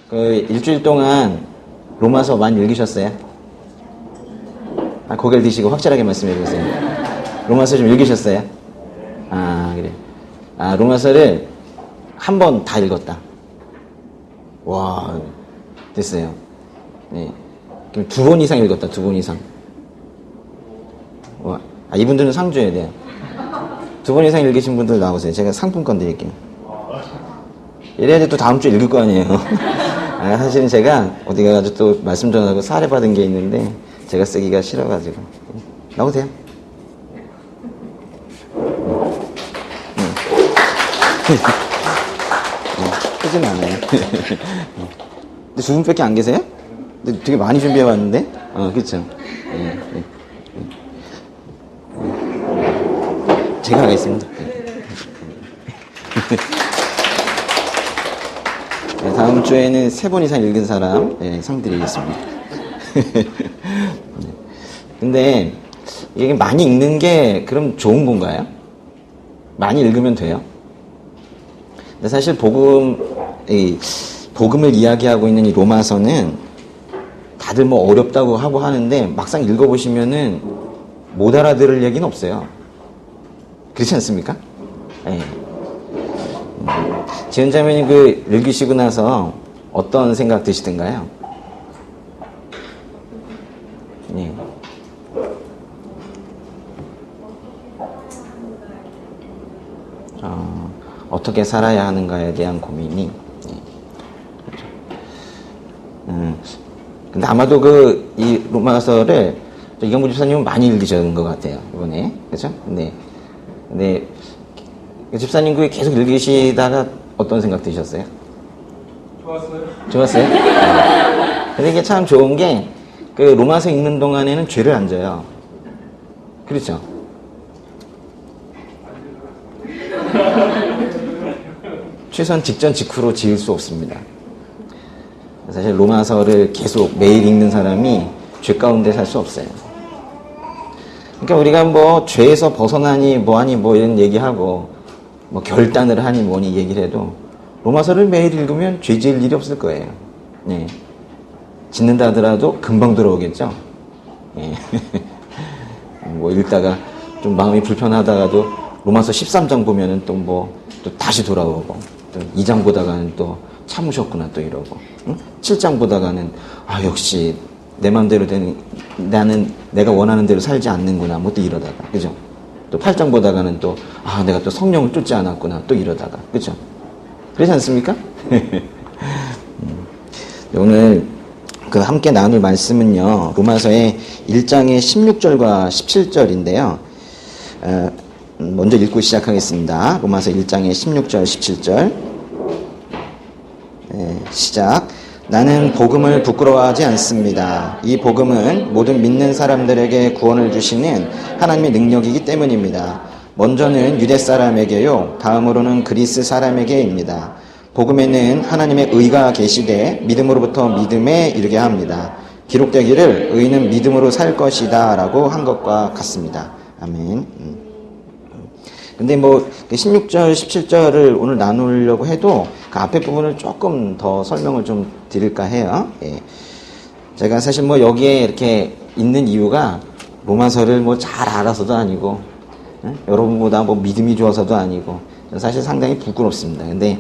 그 일주일 동안 로마서 많이 읽으셨어요? 고개를 드시고 확실하게 말씀해 보세요. 로마서 좀 읽으셨어요? 그래. 로마서를 한 번 다 읽었다. 와, 됐어요. 네. 그럼 2번 이상 읽었다, 2번 이상. 와, 이분들은 상 줘야 돼요. 2번 이상 읽으신 분들 나오세요. 제가 상품권 드릴게요. 이래야지 또 다음 주에 읽을 거 아니에요. 사실은 제가 어디 가가지고 또 말씀 전하고 사례 받은 게 있는데 제가 쓰기가 싫어가지고. 나오세요. 크진 않아요. 근데 2분밖에 안 계세요? 근데 되게 많이 준비해 왔는데? 그쵸. 제가 하겠습니다. 다음 주에는 3번 이상 읽은 사람 상 드리겠습니다. 근데 이게 많이 읽는 게 그럼 좋은 건가요? 많이 읽으면 돼요? 근데 사실 복음을 이야기하고 있는 이 로마서는 다들 뭐 어렵다고 하고 하는데 막상 읽어보시면은 못 알아들을 얘기는 없어요. 그렇지 않습니까? 네. 지은자매님 그 읽으시고 나서 어떤 생각 드시던가요? 네. 어떻게 살아야 하는가에 대한 고민이. 근데 아마도 이 로마서를 이경부 집사님은 많이 읽으셨는 것 같아요, 이번에. 그죠? 근데 집사님 그게 계속 읽으시다가 어떤 생각 드셨어요? 좋았어요? 근데 이게 참 좋은 게, 로마서 읽는 동안에는 죄를 안 져요. 그렇죠? 최소한 직전 직후로 지을 수 없습니다. 사실 로마서를 계속 매일 읽는 사람이 죄 가운데 살 수 없어요. 그러니까 우리가 뭐 죄에서 벗어나니 뭐하니 뭐 이런 얘기하고 뭐 결단을 하니 뭐니 얘기를 해도 로마서를 매일 읽으면 죄 지을 일이 없을 거예요. 네. 짓는다 하더라도 금방 들어오겠죠. 네. 뭐 읽다가 좀 마음이 불편하다가도 로마서 13장 보면은 또 다시 돌아오고 또 2장 보다가는 또 참으셨구나 또 이러고 7장 보다가는 역시 내 마음대로 나는 내가 원하는 대로 살지 않는구나 뭐 또 이러다가 그죠? 또 8장 보다가는 또 내가 또 성령을 쫓지 않았구나 또 이러다가 그죠? 그렇지 않습니까? 오늘 함께 나눌 말씀은요 로마서의 1장의 16절과 17절인데요 먼저 읽고 시작하겠습니다. 로마서 1장의 16절 17절 시작. 나는 복음을 부끄러워하지 않습니다. 이 복음은 모든 믿는 사람들에게 구원을 주시는 하나님의 능력이기 때문입니다. 먼저는 유대 사람에게요 다음으로는 그리스 사람에게입니다. 복음에는 하나님의 의가 계시되 믿음으로부터 믿음에 이르게 합니다. 기록되기를 의인은 믿음으로 살 것이다 라고 한 것과 같습니다. 아멘. 근데 16절, 17절을 오늘 나누려고 해도 그 앞에 부분을 조금 더 설명을 좀 드릴까 해요. 예. 제가 사실 여기에 이렇게 있는 이유가 로마서를 잘 알아서도 아니고, 여러분보다 믿음이 좋아서도 아니고, 사실 상당히 부끄럽습니다. 근데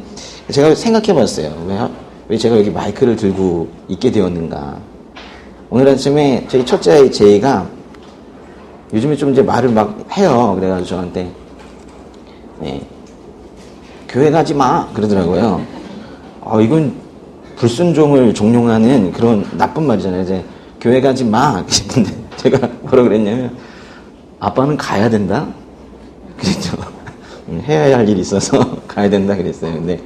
제가 생각해 봤어요. 왜 제가 여기 마이크를 들고 있게 되었는가. 오늘 아침에 저희 첫째 아이 제이가 요즘에 좀 이제 말을 막 해요. 그래가지고 저한테 교회 가지 마 그러더라고요. 이건 불순종을 종용하는 그런 나쁜 말이잖아요. 이제 교회 가지 마 근데 제가 뭐라 그랬냐면 아빠는 가야 된다 그랬죠. 해야 할 일이 있어서 가야 된다 그랬어요. 근데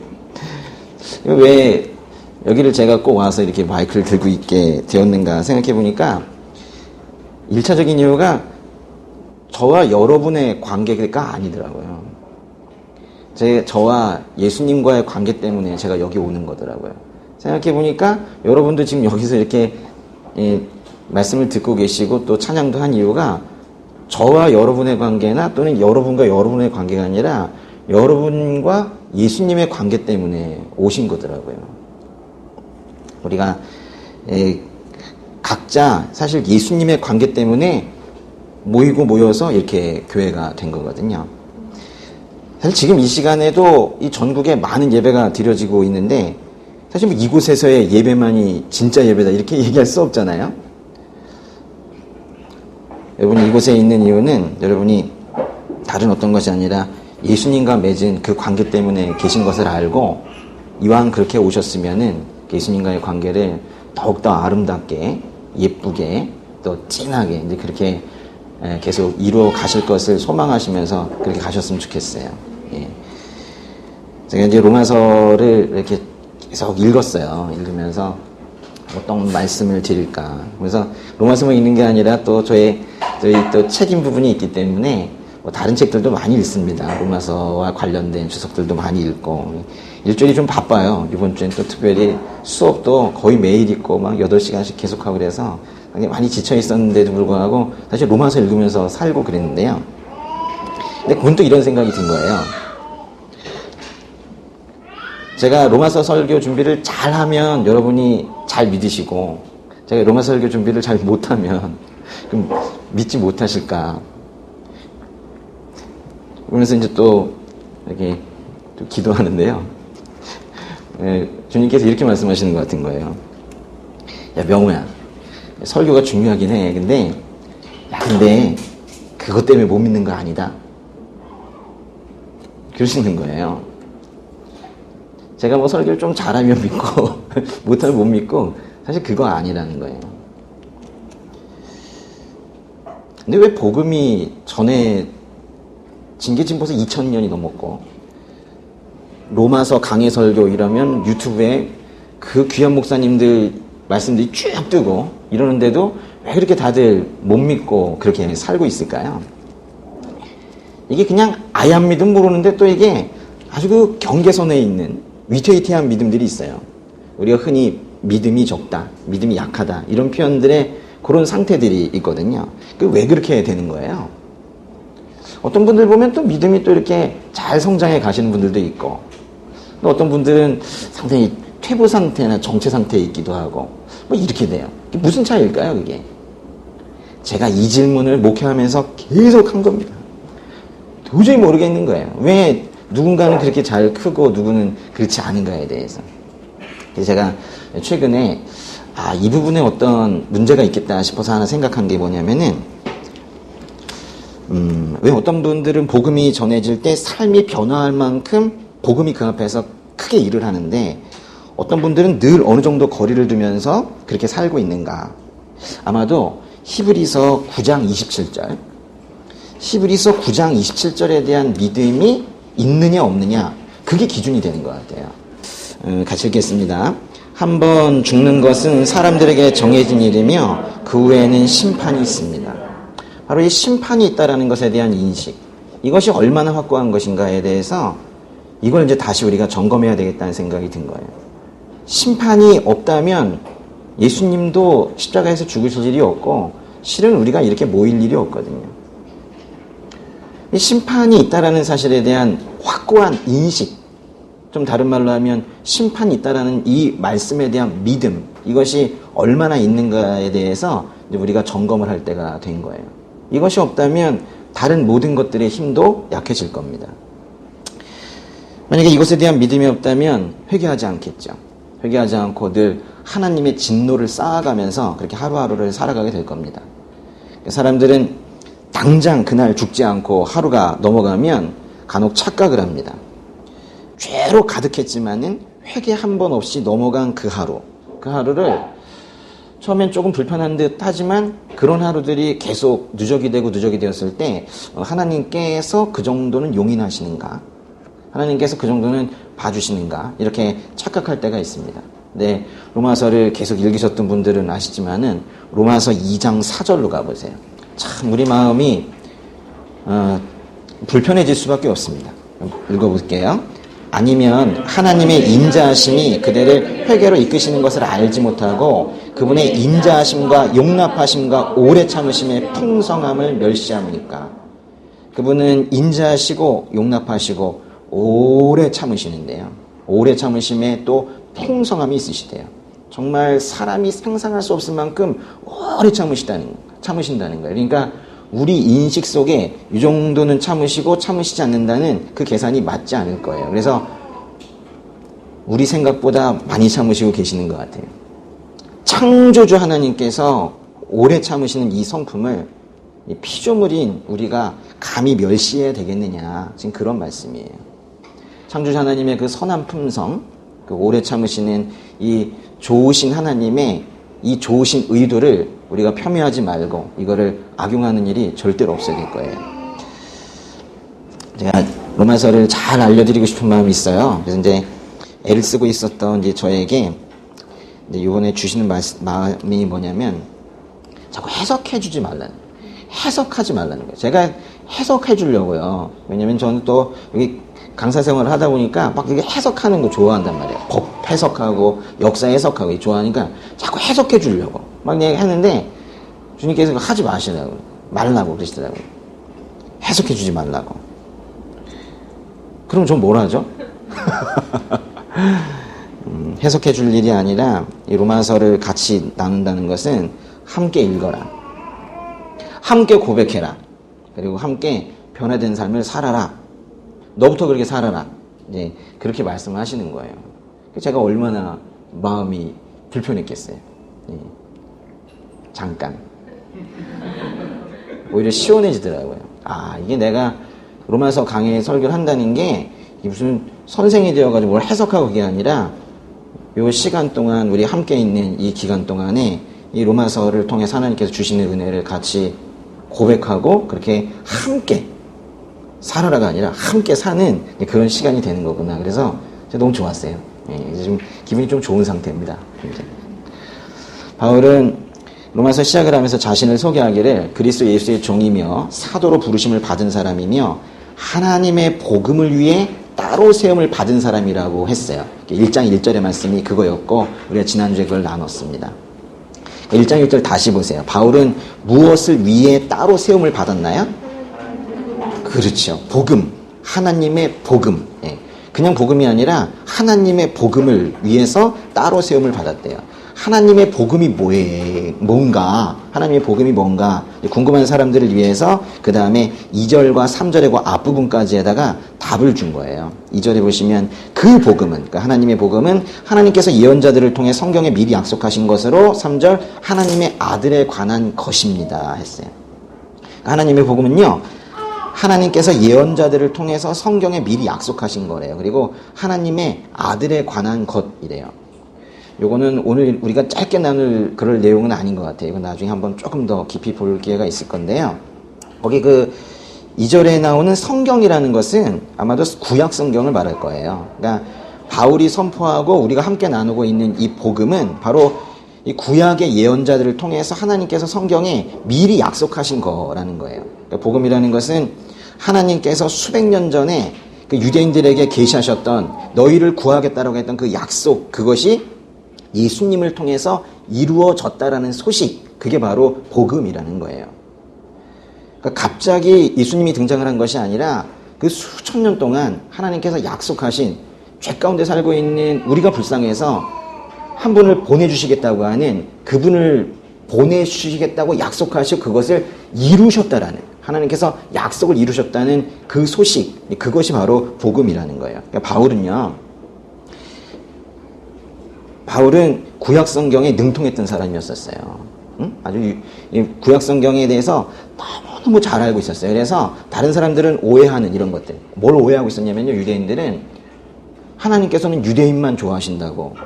왜 여기를 제가 꼭 와서 이렇게 마이크를 들고 있게 되었는가 생각해 보니까 1차적인 이유가 저와 여러분의 관계가 아니더라고요. 저와 예수님과의 관계 때문에 제가 여기 오는 거더라고요. 생각해보니까 여러분도 지금 여기서 이렇게 말씀을 듣고 계시고 또 찬양도 한 이유가 저와 여러분의 관계나 또는 여러분과 여러분의 관계가 아니라 여러분과 예수님의 관계 때문에 오신 거더라고요. 우리가 각자 사실 예수님의 관계 때문에 모여서 이렇게 교회가 된 거거든요. 사실 지금 이 시간에도 이 전국에 많은 예배가 드려지고 있는데 사실 뭐 이곳에서의 예배만이 진짜 예배다 이렇게 얘기할 수 없잖아요. 여러분이 이곳에 있는 이유는 여러분이 다른 어떤 것이 아니라 예수님과 맺은 그 관계 때문에 계신 것을 알고 이왕 그렇게 오셨으면은 예수님과의 관계를 더욱더 아름답게 예쁘게 또 진하게 이제 그렇게 계속 이루어 가실 것을 소망하시면서 그렇게 가셨으면 좋겠어요. 예. 제가 이제 로마서를 이렇게 계속 읽었어요. 읽으면서 어떤 말씀을 드릴까. 그래서 로마서만 읽는 게 아니라 또 저희 또 책임 부분이 있기 때문에 뭐 다른 책들도 많이 읽습니다. 로마서와 관련된 주석들도 많이 읽고 일주일이 좀 바빠요. 이번 주엔 또 특별히 수업도 거의 매일 있고 막 8시간씩 계속하고 그래서 많이 지쳐 있었는데도 불구하고 사실 로마서 읽으면서 살고 그랬는데요. 근데 그건 또 이런 생각이 든 거예요. 제가 로마서 설교 준비를 잘하면 여러분이 잘 믿으시고 제가 로마서 설교 준비를 잘 못하면 그럼 믿지 못하실까. 그러면서 이제 또 이렇게 또 기도하는데요. 주님께서 이렇게 말씀하시는 것 같은 거예요. 야, 명호야. 설교가 중요하긴 해. 근데 그것 때문에 못 믿는 거 아니다. 그러시는 거예요. 제가 뭐 설교를 좀 잘하면 믿고 못하면 못 믿고 사실 그거 아니라는 거예요. 근데 왜 복음이 전에 징계진 벌써 2000년이 넘었고 로마서 강해 설교 이러면 유튜브에 그 귀한 목사님들 말씀들이 쭉 뜨고 이러는데도 왜 그렇게 다들 못 믿고 그렇게 살고 있을까요? 이게 그냥 아예 안 믿으면 모르는데 또 이게 아주 그 경계선에 있는 위태위태한 믿음들이 있어요. 우리가 흔히 믿음이 적다, 믿음이 약하다 이런 표현들의 그런 상태들이 있거든요. 왜 그렇게 되는 거예요? 어떤 분들 보면 또 믿음이 또 이렇게 잘 성장해 가시는 분들도 있고 또 어떤 분들은 상당히 퇴보 상태나 정체 상태에 있기도 하고 뭐 이렇게 돼요. 무슨 차이일까요, 그게? 제가 이 질문을 목회하면서 계속 한 겁니다. 도저히 모르겠는 거예요. 왜 누군가는 그렇게 잘 크고 누구는 그렇지 않은가에 대해서. 그래서 제가 최근에 이 부분에 어떤 문제가 있겠다 싶어서 하나 생각한 게 뭐냐면은 왜 어떤 분들은 복음이 전해질 때 삶이 변화할 만큼 복음이 그 앞에서 크게 일을 하는데 어떤 분들은 늘 어느 정도 거리를 두면서 그렇게 살고 있는가. 아마도 히브리서 9장 27절 히브리서 9장 27절에 대한 믿음이 있느냐 없느냐 그게 기준이 되는 것 같아요. 같이 읽겠습니다. 한 번 죽는 것은 사람들에게 정해진 일이며 그 후에는 심판이 있습니다. 바로 이 심판이 있다라는 것에 대한 인식, 이것이 얼마나 확고한 것인가에 대해서 이걸 이제 다시 우리가 점검해야 되겠다는 생각이 든 거예요. 심판이 없다면 예수님도 십자가에서 죽으실 일이 없고 실은 우리가 이렇게 모일 일이 없거든요. 이 심판이 있다라는 사실에 대한 확고한 인식, 좀 다른 말로 하면 심판이 있다라는 이 말씀에 대한 믿음, 이것이 얼마나 있는가에 대해서 이제 우리가 점검을 할 때가 된 거예요. 이것이 없다면 다른 모든 것들의 힘도 약해질 겁니다. 만약에 이것에 대한 믿음이 없다면 회개하지 않겠죠. 회개하지 않고 늘 하나님의 진노를 쌓아가면서 그렇게 하루하루를 살아가게 될 겁니다. 사람들은 당장 그날 죽지 않고 하루가 넘어가면 간혹 착각을 합니다. 죄로 가득했지만은 회개 한 번 없이 넘어간 그 하루를 처음엔 조금 불편한 듯 하지만 그런 하루들이 계속 누적이 되었을 때 하나님께서 그 정도는 용인하시는가, 하나님께서 그 정도는 봐주시는가 이렇게 착각할 때가 있습니다. 네, 로마서를 계속 읽으셨던 분들은 아시지만은 로마서 2장 4절로 가보세요. 참 우리 마음이 불편해질 수밖에 없습니다. 읽어볼게요. 아니면 하나님의 인자하심이 그대를 회개로 이끄시는 것을 알지 못하고 그분의 인자하심과 용납하심과 오래 참으심의 풍성함을 멸시합니까? 그분은 인자하시고 용납하시고 오래 참으시는데요. 오래 참으심에 또 풍성함이 있으시대요. 정말 사람이 상상할 수 없을 만큼 오래 참으신다는 거예요. 그러니까 우리 인식 속에 이 정도는 참으시고 참으시지 않는다는 그 계산이 맞지 않을 거예요. 그래서 우리 생각보다 많이 참으시고 계시는 것 같아요. 창조주 하나님께서 오래 참으시는 이 성품을 이 피조물인 우리가 감히 멸시해야 되겠느냐, 지금 그런 말씀이에요. 창조주 하나님의 그 선한 품성, 그 오래 참으시는 이 좋으신 하나님의 이 좋으신 의도를 우리가 폄훼하지 말고 이거를 악용하는 일이 절대로 없어야 될 거예요. 제가 로마서를 잘 알려드리고 싶은 마음이 있어요. 그래서 이제 애를 쓰고 있었던 이제 저에게 이제 이번에 주시는 마음이 뭐냐면 자꾸 해석하지 말라는 거예요. 제가 해석해 주려고요. 왜냐면 저는 또 여기 강사 생활을 하다 보니까 막 이게 해석하는 거 좋아한단 말이에요. 법 해석하고 역사 해석하고 좋아하니까 자꾸 해석해 주려고 막 하는데 주님께서 하지 말라고 그러시더라고요. 해석해 주지 말라고. 그럼 전 뭘 하죠? 해석해 줄 일이 아니라 이 로마서를 같이 나눈다는 것은 함께 읽어라. 함께 고백해라. 그리고 함께 변화된 삶을 살아라. 너부터 그렇게 살아라. 이제 그렇게 말씀을 하시는 거예요. 제가 얼마나 마음이 불편했겠어요. 잠깐. 오히려 시원해지더라고요. 아, 이게 내가 로마서 강의 설교를 한다는 게 무슨 선생이 되어가지고 뭘 해석하고 그게 아니라 요 시간 동안 우리 함께 있는 이 기간 동안에 이 로마서를 통해서 하나님께서 주시는 은혜를 같이 고백하고 그렇게 함께 살아라가 아니라 함께 사는 그런 시간이 되는 거구나. 그래서 제가 너무 좋았어요. 이제 좀 기분이 좀 좋은 상태입니다. 바울은 로마서 시작을 하면서 자신을 소개하기를 그리스도 예수의 종이며 사도로 부르심을 받은 사람이며 하나님의 복음을 위해 따로 세움을 받은 사람이라고 했어요. 1장 1절의 말씀이 그거였고 우리가 지난주에 그걸 나눴습니다. 1장 1절 다시 보세요. 바울은 무엇을 위해 따로 세움을 받았나요? 그렇죠. 복음. 하나님의 복음. 그냥 복음이 아니라 하나님의 복음을 위해서 따로 세움을 받았대요. 하나님의 복음이 뭔가, 하나님의 복음이 뭔가 궁금한 사람들을 위해서 그 다음에 2절과 3절의 그 앞부분까지에다가 답을 준 거예요. 2절에 보시면 그 복음은, 그러니까 하나님의 복음은 하나님께서 예언자들을 통해 성경에 미리 약속하신 것으로 3절 하나님의 아들에 관한 것입니다 했어요. 하나님의 복음은요, 하나님께서 예언자들을 통해서 성경에 미리 약속하신 거래요. 그리고 하나님의 아들에 관한 것이래요. 요거는 오늘 우리가 짧게 나눌 그럴 내용은 아닌 것 같아요. 이건 나중에 한번 조금 더 깊이 볼 기회가 있을 건데요. 거기 그 2절에 나오는 성경이라는 것은 아마도 구약 성경을 말할 거예요. 그러니까 바울이 선포하고 우리가 함께 나누고 있는 이 복음은 바로 이 구약의 예언자들을 통해서 하나님께서 성경에 미리 약속하신 거라는 거예요. 그러니까 복음이라는 것은 하나님께서 수백 년 전에 그 유대인들에게 계시하셨던 너희를 구하겠다라고 했던 그 약속, 그것이 예수님을 통해서 이루어졌다라는 소식, 그게 바로 복음이라는 거예요. 그러니까 갑자기 예수님이 등장을 한 것이 아니라 그 수천 년 동안 하나님께서 약속하신 죄 가운데 살고 있는 우리가 불쌍해서 한 분을 보내주시겠다고 하는 그분을 보내주시겠다고 약속하시고 그것을 이루셨다라는, 하나님께서 약속을 이루셨다는 그 소식, 그것이 바로 복음이라는 거예요. 그러니까 바울은 구약 성경에 능통했던 사람이었었어요. 아주 구약 성경에 대해서 너무너무 잘 알고 있었어요. 그래서 다른 사람들은 오해하는 이런 것들, 뭘 오해하고 있었냐면요, 유대인들은 하나님께서는 유대인만 좋아하신다고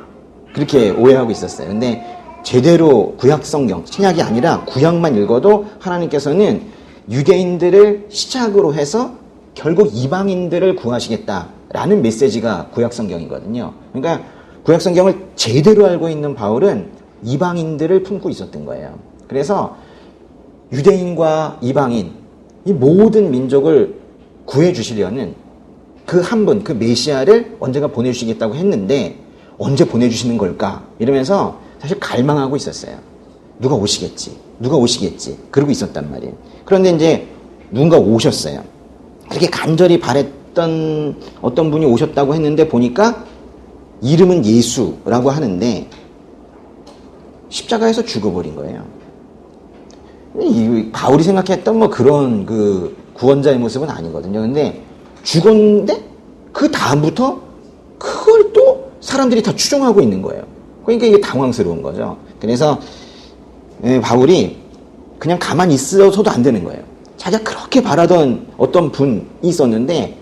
그렇게 오해하고 있었어요. 근데 제대로 구약 성경, 신약이 아니라 구약만 읽어도 하나님께서는 유대인들을 시작으로 해서 결국 이방인들을 구하시겠다라는 메시지가 구약 성경이거든요. 그러니까 구약 성경을 제대로 알고 있는 바울은 이방인들을 품고 있었던 거예요. 그래서 유대인과 이방인, 이 모든 민족을 구해주시려는 그 한 분, 그 메시아를 언젠가 보내주시겠다고 했는데 언제 보내주시는 걸까? 이러면서 사실 갈망하고 있었어요. 누가 오시겠지. 그러고 있었단 말이에요. 그런데 이제 누군가 오셨어요. 그렇게 간절히 바랬던 어떤 분이 오셨다고 했는데 보니까 이름은 예수라고 하는데 십자가에서 죽어버린 거예요. 이 바울이 생각했던 뭐 그런 그 구원자의 모습은 아니거든요. 근데 죽었는데 그 다음부터 그걸 또 사람들이 다 추종하고 있는 거예요. 그러니까 이게 당황스러운 거죠. 그래서 바울이 그냥 가만히 있어서도 안 되는 거예요. 자기가 그렇게 바라던 어떤 분이 있었는데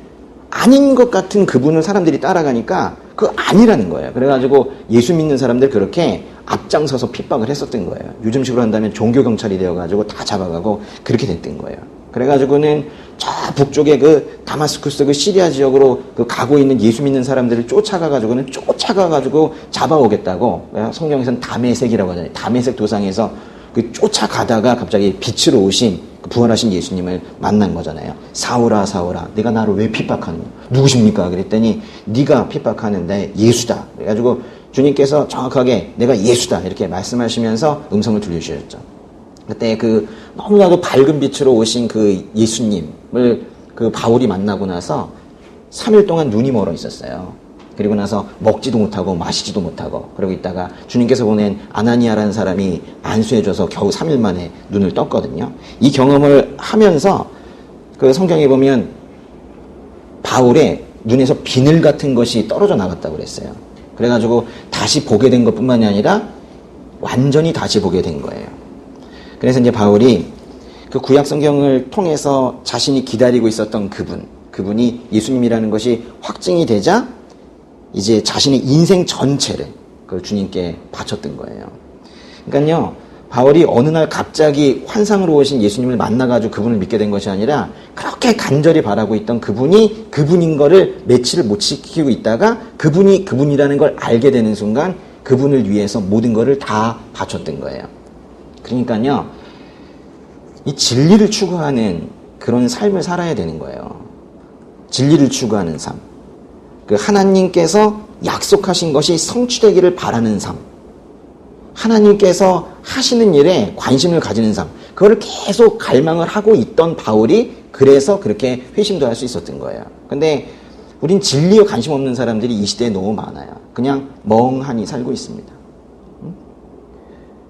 아닌 것 같은 그분을 사람들이 따라가니까 그거 아니라는 거예요. 그래가지고 예수 믿는 사람들 그렇게 앞장서서 핍박을 했었던 거예요. 요즘식으로 한다면 종교경찰이 되어가지고 다 잡아가고 그렇게 됐던 거예요. 그래가지고는 저 북쪽에 그 다마스쿠스 그 시리아 지역으로 그 가고 있는 예수 믿는 사람들을 쫓아가가지고 잡아오겠다고, 성경에서는 다메섹이라고 하잖아요. 다메섹 도상에서 그 쫓아가다가 갑자기 빛으로 오신 그 부활하신 예수님을 만난 거잖아요. 사울아 사울아 내가 나를 왜 핍박하느냐, 누구십니까? 그랬더니 네가 핍박하는 내 예수다. 그래가지고 주님께서 정확하게 내가 예수다 이렇게 말씀하시면서 음성을 들려주셨죠. 그때 그 너무나도 밝은 빛으로 오신 그 예수님을 그 바울이 만나고 나서 3일 동안 눈이 멀어 있었어요. 그리고 나서 먹지도 못하고 마시지도 못하고 그러고 있다가 주님께서 보낸 아나니아라는 사람이 안수해줘서 겨우 3일 만에 눈을 떴거든요. 이 경험을 하면서 그 성경에 보면 바울의 눈에서 비늘 같은 것이 떨어져 나갔다고 그랬어요. 그래가지고 다시 보게 된 것뿐만이 아니라 완전히 다시 보게 된 거예요. 그래서 이제 바울이 그 구약 성경을 통해서 자신이 기다리고 있었던 그분이 예수님이라는 것이 확증이 되자 이제 자신의 인생 전체를 그걸 주님께 바쳤던 거예요. 그러니까요, 바울이 어느 날 갑자기 환상으로 오신 예수님을 만나가지고 그분을 믿게 된 것이 아니라 그렇게 간절히 바라고 있던 그분이 그분인 거를 며칠을 못 지키고 있다가 그분이 그분이라는 걸 알게 되는 순간 그분을 위해서 모든 거를 다 바쳤던 거예요. 그러니까요, 이 진리를 추구하는 그런 삶을 살아야 되는 거예요. 진리를 추구하는 삶. 그 하나님께서 약속하신 것이 성취되기를 바라는 삶. 하나님께서 하시는 일에 관심을 가지는 삶. 그거를 계속 갈망을 하고 있던 바울이 그래서 그렇게 회심도 할 수 있었던 거예요. 근데 우린 진리에 관심 없는 사람들이 이 시대에 너무 많아요. 그냥 멍하니 살고 있습니다.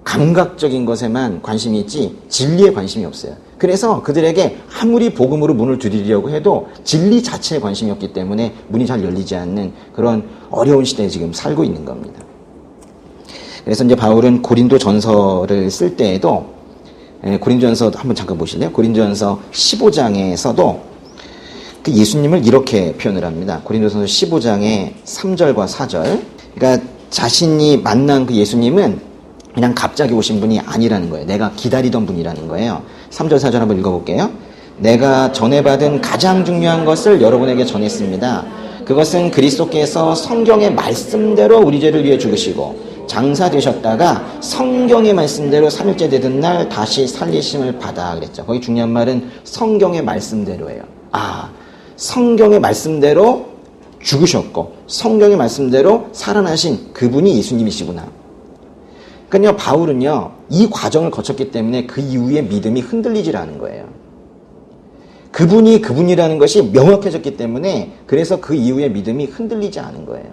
감각적인 것에만 관심이 있지 진리에 관심이 없어요. 그래서 그들에게 아무리 복음으로 문을 두드리려고 해도 진리 자체에 관심이 없기 때문에 문이 잘 열리지 않는 그런 어려운 시대에 지금 살고 있는 겁니다. 그래서 이제 바울은 고린도전서를 쓸 때에도 고린도전서 한번 잠깐 보실래요? 고린도전서 15장에서도 그 예수님을 이렇게 표현을 합니다. 고린도전서 15장의 3절과 4절. 그러니까 자신이 만난 그 예수님은 그냥 갑자기 오신 분이 아니라는 거예요. 내가 기다리던 분이라는 거예요. 3절 4절 한번 읽어볼게요. 내가 전해받은 가장 중요한 것을 여러분에게 전했습니다. 그것은 그리스도께서 성경의 말씀대로 우리 죄를 위해 죽으시고 장사되셨다가 성경의 말씀대로 3일째 되던 날 다시 살리심을 받아 그랬죠. 거기 중요한 말은 성경의 말씀대로예요. 성경의 말씀대로 죽으셨고 성경의 말씀대로 살아나신 그분이 예수님이시구나. 그러니까 바울은요, 이 과정을 거쳤기 때문에 그 이후에 믿음이 흔들리질 않은 거예요. 그분이 그분이라는 것이 명확해졌기 때문에 그래서 그 이후에 믿음이 흔들리지 않은 거예요.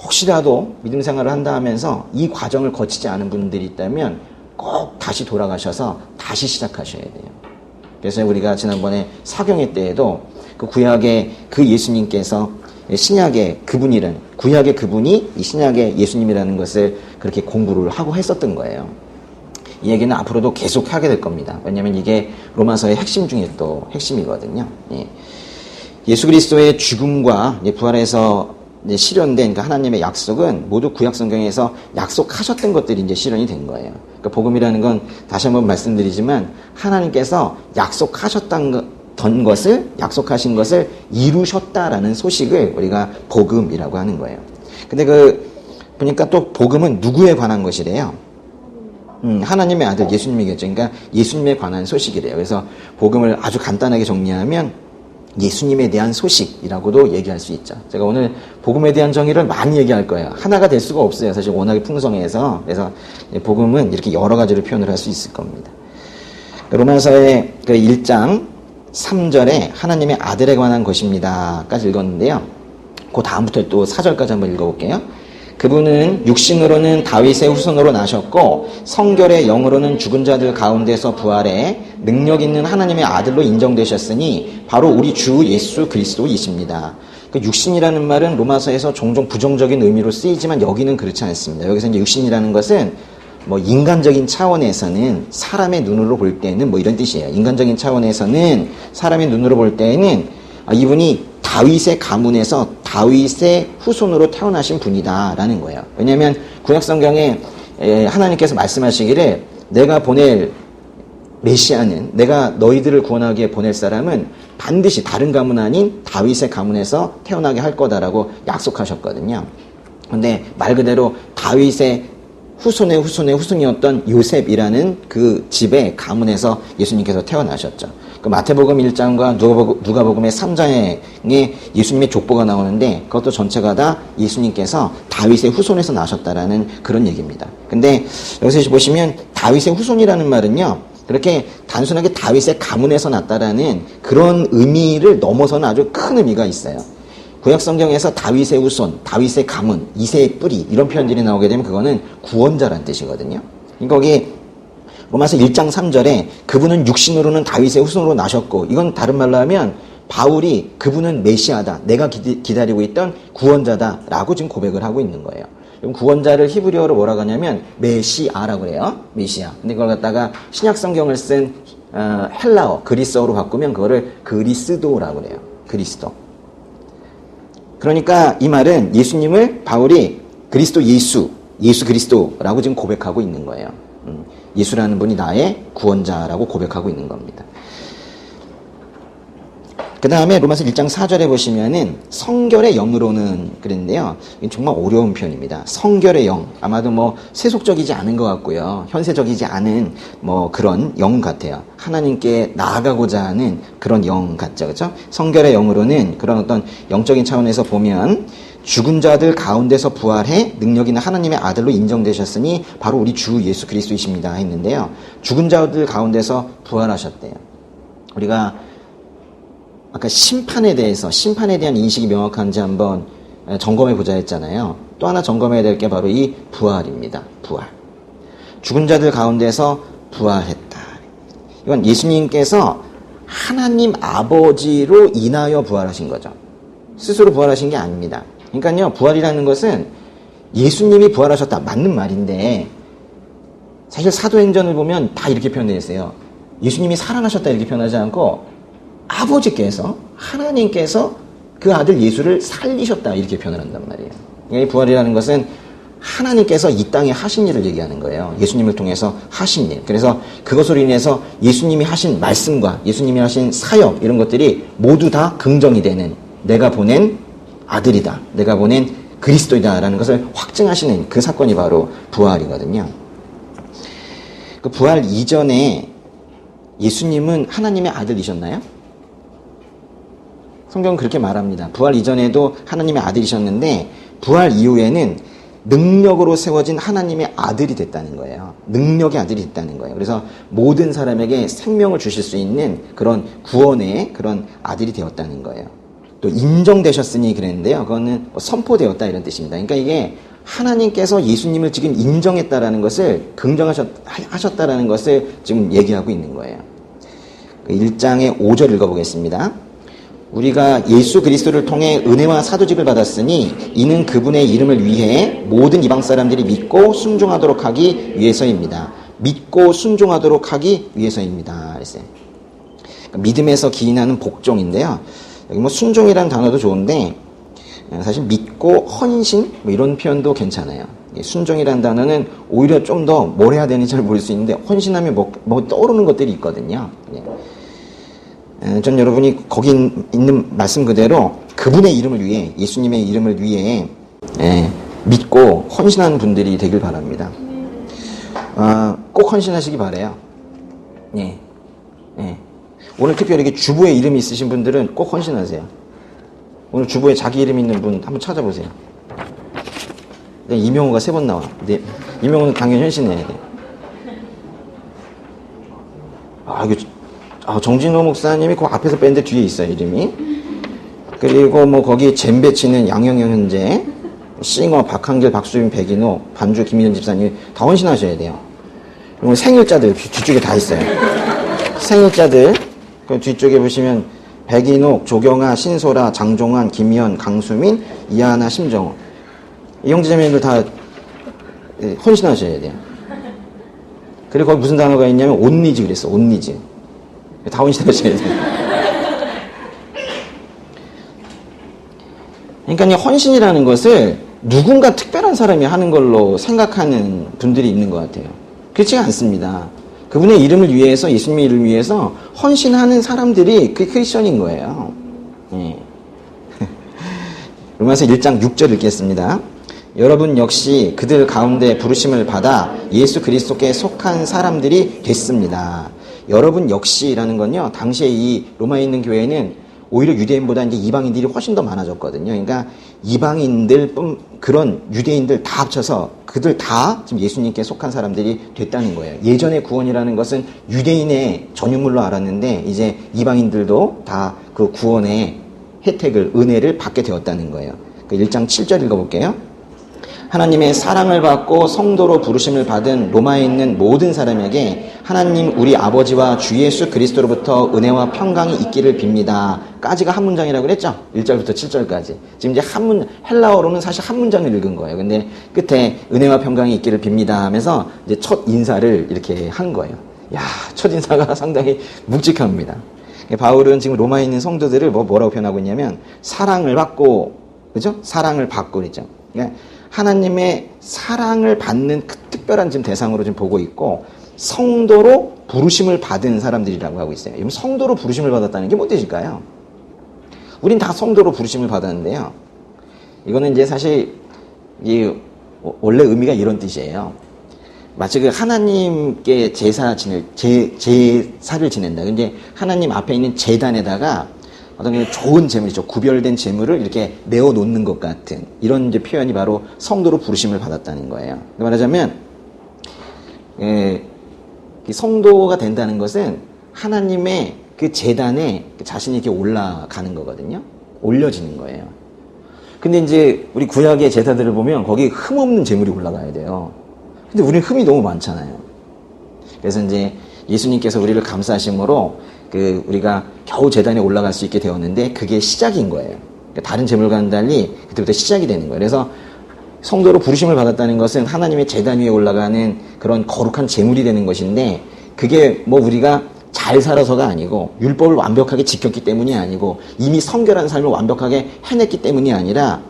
혹시라도 믿음 생활을 한다 하면서 이 과정을 거치지 않은 분들이 있다면 꼭 다시 돌아가셔서 다시 시작하셔야 돼요. 그래서 우리가 지난번에 사경회 때에도 그 구약의 그 예수님께서 신약의 그분이란 구약의 그분이 이 신약의 예수님이라는 것을 그렇게 공부를 하고 했었던 거예요. 이 얘기는 앞으로도 계속 하게 될 겁니다. 왜냐하면 이게 로마서의 핵심 중에 또 핵심이거든요. 예수 그리스도의 죽음과 부활에서 실현된 그 하나님의 약속은 모두 구약 성경에서 약속하셨던 것들이 이제 실현이 된 거예요. 그러니까 복음이라는 건 다시 한번 말씀드리지만 하나님께서 약속하신 것을 이루셨다라는 소식을 우리가 복음이라고 하는 거예요. 근데 보니까 또 복음은 누구에 관한 것이래요? 하나님의 아들 예수님이겠죠. 그러니까 예수님에 관한 소식이래요. 그래서 복음을 아주 간단하게 정리하면 예수님에 대한 소식이라고도 얘기할 수 있죠. 제가 오늘 복음에 대한 정의를 많이 얘기할 거예요. 하나가 될 수가 없어요. 사실 워낙에 풍성해서. 그래서 복음은 이렇게 여러 가지로 표현을 할 수 있을 겁니다. 로마서의 그 1장 3절에 하나님의 아들에 관한 것입니다 까지 읽었는데요. 그 다음부터 또 4절까지 한번 읽어볼게요. 그분은 육신으로는 다윗의 후손으로 나셨고 성결의 영으로는 죽은 자들 가운데서 부활해 능력 있는 하나님의 아들로 인정되셨으니 바로 우리 주 예수 그리스도이십니다. 그 육신이라는 말은 로마서에서 종종 부정적인 의미로 쓰이지만 여기는 그렇지 않습니다. 여기서 이제 육신이라는 것은 뭐 인간적인 차원에서는 사람의 눈으로 볼 때는 뭐 이런 뜻이에요. 인간적인 차원에서는 사람의 눈으로 볼 때는 이분이 다윗의 가문에서 다윗의 후손으로 태어나신 분이다라는 거예요. 왜냐하면 구약성경에 하나님께서 말씀하시기를 내가 보낼 메시아는, 내가 너희들을 구원하기 위해 보낼 사람은 반드시 다른 가문 아닌 다윗의 가문에서 태어나게 할 거다라고 약속하셨거든요. 근데 말 그대로 다윗의 후손의 후손의 후손이었던 요셉이라는 그 집의 가문에서 예수님께서 태어나셨죠. 그 마태복음 1장과 누가복음의 3장에 예수님의 족보가 나오는데 그것도 전체가 다 예수님께서 다윗의 후손에서 나셨다라는 그런 얘기입니다. 근데 여기서 보시면 다윗의 후손이라는 말은요, 그렇게 단순하게 다윗의 가문에서 났다라는 그런 의미를 넘어서는 아주 큰 의미가 있어요. 구약성경에서 다윗의 후손, 다윗의 가문, 이새의 뿌리 이런 표현들이 나오게 되면 그거는 구원자란 뜻이거든요. 거기 로마서 1장 3절에 그분은 육신으로는 다윗의 후손으로 나셨고, 이건 다른 말로 하면 바울이 그분은 메시아다, 내가 기다리고 있던 구원자다라고 지금 고백을 하고 있는 거예요. 그럼 구원자를 히브리어로 뭐라고 하냐면 메시아라고 그래요. 메시아. 근데 그걸 갖다가 신약성경을 쓴 헬라어, 그리스어로 바꾸면 그거를 그리스도라고 그래요. 그리스도. 그러니까 이 말은 예수님을 바울이 그리스도 예수 그리스도라고 지금 고백하고 있는 거예요. 예수라는 분이 나의 구원자라고 고백하고 있는 겁니다. 그 다음에 로마서 1장 4절에 보시면은 성결의 영으로는 그랬는데요. 이건 정말 어려운 표현입니다. 성결의 영. 아마도 뭐 세속적이지 않은 것 같고요. 현세적이지 않은 뭐 그런 영 같아요. 하나님께 나아가고자 하는 그런 영 같죠. 그렇죠? 성결의 영으로는 그런 어떤 영적인 차원에서 보면 죽은 자들 가운데서 부활해 능력 있는 하나님의 아들로 인정되셨으니 바로 우리 주 예수 그리스도이십니다 했는데요. 죽은 자들 가운데서 부활하셨대요. 우리가 아까 심판에 대한 인식이 명확한지 한번 점검해 보자 했잖아요. 또 하나 점검해야 될 게 바로 이 부활입니다. 부활. 죽은 자들 가운데서 부활했다. 이건 예수님께서 하나님 아버지로 인하여 부활하신 거죠. 스스로 부활하신 게 아닙니다. 그러니까요, 부활이라는 것은 예수님이 부활하셨다. 맞는 말인데, 사실 사도행전을 보면 다 이렇게 표현되어 있어요. 예수님이 살아나셨다 이렇게 표현하지 않고, 아버지께서, 하나님께서 그 아들 예수를 살리셨다 이렇게 표현을 한단 말이에요. 이 부활이라는 것은 하나님께서 이 땅에 하신 일을 얘기하는 거예요. 예수님을 통해서 하신 일. 그래서 그것으로 인해서 예수님이 하신 말씀과 예수님이 하신 사역 이런 것들이 모두 다 긍정이 되는, 내가 보낸 아들이다, 내가 보낸 그리스도이다라는 것을 확증하시는 그 사건이 바로 부활이거든요. 그 부활 이전에 예수님은 하나님의 아들이셨나요? 성경은 그렇게 말합니다. 부활 이전에도 하나님의 아들이셨는데 부활 이후에는 능력으로 세워진 하나님의 아들이 됐다는 거예요. 능력의 아들이 됐다는 거예요. 그래서 모든 사람에게 생명을 주실 수 있는 그런 구원의 그런 아들이 되었다는 거예요. 또 인정되셨으니 그랬는데요. 그거는 선포되었다 이런 뜻입니다. 그러니까 이게 하나님께서 예수님을 지금 인정했다라는 것을, 긍정하셨다라는 것을 지금 얘기하고 있는 거예요. 1장의 5절 읽어보겠습니다. 우리가 예수 그리스도를 통해 은혜와 사도직을 받았으니 이는 그분의 이름을 위해 모든 이방 사람들이 믿고 순종하도록 하기 위해서입니다. 믿고 순종하도록 하기 위해서입니다. 그랬어요. 그러니까 믿음에서 기인하는 복종인데요. 여기 뭐 순종이라는 단어도 좋은데 사실 믿고 헌신 뭐 이런 표현도 괜찮아요. 순종이라는 단어는 오히려 좀 더 뭘 해야 되는지 잘 모를 수 있는데 헌신하면 뭐 떠오르는 것들이 있거든요. 전 여러분이 거기 있는 말씀 그대로 그분의 이름을 위해, 예수님의 이름을 위해 믿고 헌신하는 분들이 되길 바랍니다. 꼭 헌신하시기 바라요. 오늘 특별히 이렇게 주부의 이름이 있으신 분들은 꼭 헌신하세요. 오늘 주부에 자기 이름 있는 분 한번 찾아보세요. 이명호가 3번 나와. 네, 이명호는 당연히 헌신해야 돼. 정진호 목사님이 그 앞에서 밴드 뒤에 있어요, 이름이. 그리고 뭐 거기 잼배 치는 양영영 형제, 싱어, 박한길, 박수빈, 백인호, 반주, 김희전 집사님 다 헌신하셔야 돼요. 그리고 생일자들 뒤쪽에 다 있어요. 생일자들 그 뒤쪽에 보시면 백인옥, 조경아, 신소라, 장종환, 김희연, 강수민, 이하나, 심정호 이 형제자매들 다 헌신하셔야 돼요. 그리고 거기 무슨 단어가 있냐면 온리지 그랬어. 온리지 다 헌신하셔야 돼요. 그러니까 이 헌신이라는 것을 누군가 특별한 사람이 하는 걸로 생각하는 분들이 있는 것 같아요. 그렇지가 않습니다. 그분의 이름을 위해서, 예수님의 이름을 위해서 헌신하는 사람들이 그 크리스천인 거예요. 예. 로마서 1장 6절 읽겠습니다. 여러분 역시 그들 가운데 부르심을 받아 예수 그리스도께 속한 사람들이 됐습니다. 여러분 역시라는 건요, 당시에 이 로마에 있는 교회는 오히려 유대인보다 이제 이방인들이 훨씬 더 많아졌거든요. 그러니까 이방인들 그런 유대인들 다 합쳐서 그들 다 지금 예수님께 속한 사람들이 됐다는 거예요. 예전에 구원이라는 것은 유대인의 전유물로 알았는데 이제 이방인들도 다 그 구원의 혜택을, 은혜를 받게 되었다는 거예요. 그 1장 7절 읽어볼게요. 하나님의 사랑을 받고 성도로 부르심을 받은 로마에 있는 모든 사람에게 하나님 우리 아버지와 주 예수 그리스도로부터 은혜와 평강이 있기를 빕니다. 까지가 한 문장이라고 그랬죠? 1절부터 7절까지. 지금 이제 헬라어로는 사실 한 문장을 읽은 거예요. 근데 끝에 은혜와 평강이 있기를 빕니다 하면서 이제 첫 인사를 이렇게 한 거예요. 야, 첫 인사가 상당히 묵직합니다. 바울은 지금 로마에 있는 성도들을 뭐라고 표현하고 있냐면 사랑을 받고, 그죠? 사랑을 받고 그랬죠. 그러니까 하나님의 사랑을 받는 그 특별한 지금 대상으로 지금 보고 있고 성도로 부르심을 받은 사람들이라고 하고 있어요. 그럼 성도로 부르심을 받았다는 게 뭔 뜻일까요? 우린 다 성도로 부르심을 받았는데요. 이거는 이제 사실 이 원래 의미가 이런 뜻이에요. 마치 그 하나님께 제사를 지낸다. 근데 하나님 앞에 있는 제단에다가 어떤 좋은 재물이죠. 구별된 재물을 이렇게 내어놓는 것 같은 이런 이제 표현이 바로 성도로 부르심을 받았다는 거예요. 말하자면 성도가 된다는 것은 하나님의 그 제단에 자신이 이렇게 올라가는 거거든요. 올려지는 거예요. 근데 이제 우리 구약의 제사들을 보면 거기 흠없는 재물이 올라가야 돼요. 근데 우리는 흠이 너무 많잖아요. 그래서 이제 예수님께서 우리를 감싸심으로 우리가 겨우 제단에 올라갈 수 있게 되었는데 그게 시작인 거예요. 그러니까 다른 제물과는 달리 그때부터 시작이 되는 거예요. 그래서 성도로 부르심을 받았다는 것은 하나님의 제단 위에 올라가는 그런 거룩한 제물이 되는 것인데 그게 우리가 잘 살아서가 아니고 율법을 완벽하게 지켰기 때문이 아니고 이미 성결한 삶을 완벽하게 해냈기 때문이 아니라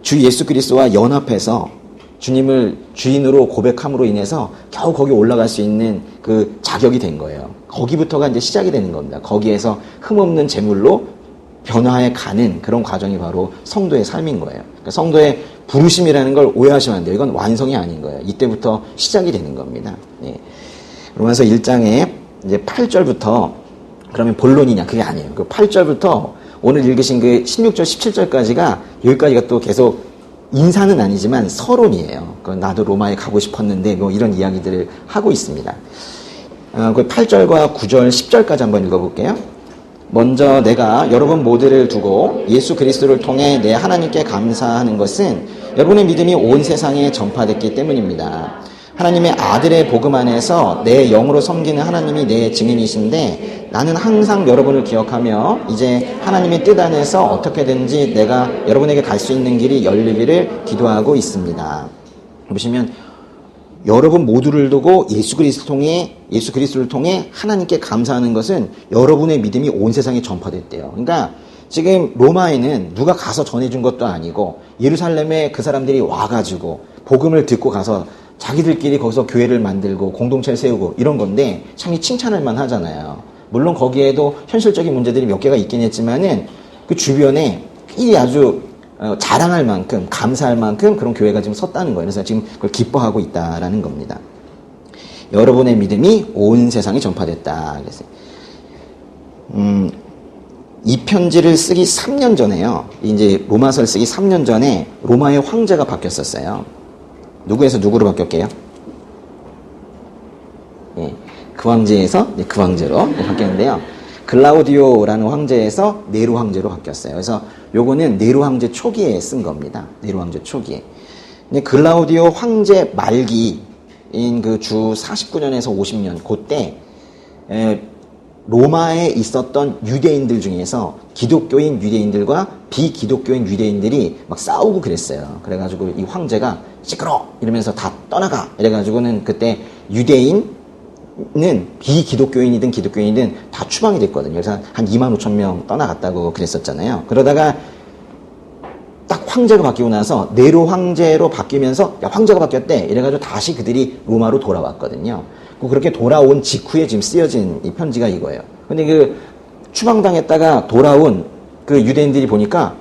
주 예수 그리스도와 연합해서 주님을 주인으로 고백함으로 인해서 겨우 거기 올라갈 수 있는 그 자격이 된 거예요. 거기부터가 이제 시작이 되는 겁니다. 거기에서 흠없는 제물로 변화해 가는 그런 과정이 바로 성도의 삶인 거예요. 그러니까 성도의 부르심이라는 걸 오해하시면 안 돼요. 이건 완성이 아닌 거예요. 이때부터 시작이 되는 겁니다. 예. 로마서 1장에 이제 8절부터 그러면 본론이냐? 그게 아니에요. 그 8절부터 오늘 읽으신 그 16절, 17절까지가 여기까지가 또 계속 인사는 아니지만 서론이에요. 나도 로마에 가고 싶었는데 이런 이야기들을 하고 있습니다. 그 8절과 9절, 10절까지 한번 읽어볼게요. 먼저 내가 여러분 모두를 두고 예수 그리스도를 통해 내 하나님께 감사하는 것은 여러분의 믿음이 온 세상에 전파됐기 때문입니다. 하나님의 아들의 복음 안에서 내 영으로 섬기는 하나님이 내 증인이신데 나는 항상 여러분을 기억하며 이제 하나님의 뜻 안에서 어떻게든지 내가 여러분에게 갈 수 있는 길이 열리기를 기도하고 있습니다. 보시면 여러분 모두를 두고 예수 그리스도를 통해 하나님께 감사하는 것은 여러분의 믿음이 온 세상에 전파됐대요. 그러니까 지금 로마에는 누가 가서 전해준 것도 아니고 예루살렘에 그 사람들이 와가지고 복음을 듣고 가서 자기들끼리 거기서 교회를 만들고 공동체를 세우고 이런 건데 참 칭찬할 만하잖아요. 물론 거기에도 현실적인 문제들이 몇 개가 있긴 했지만은 그 주변에 이 아주 자랑할 만큼 감사할 만큼 그런 교회가 지금 섰다는 거예요. 그래서 지금 그걸 기뻐하고 있다라는 겁니다. 여러분의 믿음이 온 세상에 전파됐다. 그랬어요. 이 편지를 쓰기 3년 전에요. 이제 로마서를 쓰기 3년 전에 로마의 황제가 바뀌었었어요. 누구에서 누구로 바뀌었게요? 예, 그 황제에서 그 황제로 바뀌었는데요. 글라우디오라는 황제에서 네로 황제로 바뀌었어요. 그래서 요거는 네로 황제 초기에 쓴 겁니다. 네로 황제 초기에. 근데 글라우디오 황제 말기인 그 주 49년에서 50년 그때 로마에 있었던 유대인들 중에서 기독교인 유대인들과 비기독교인 유대인들이 막 싸우고 그랬어요. 그래가지고 이 황제가 시끄러! 이러면서 다 떠나가! 이래가지고는 그때 유대인은 비기독교인이든 기독교인이든 다 추방이 됐거든요. 그래서 한 2만 5천 명 떠나갔다고 그랬었잖아요. 그러다가 딱 황제가 바뀌고 나서 네로 황제로 바뀌면서 야, 황제가 바뀌었대. 이래가지고 다시 그들이 로마로 돌아왔거든요. 그렇게 돌아온 직후에 지금 쓰여진 이 편지가 이거예요. 근데 그 추방당했다가 돌아온 그 유대인들이 보니까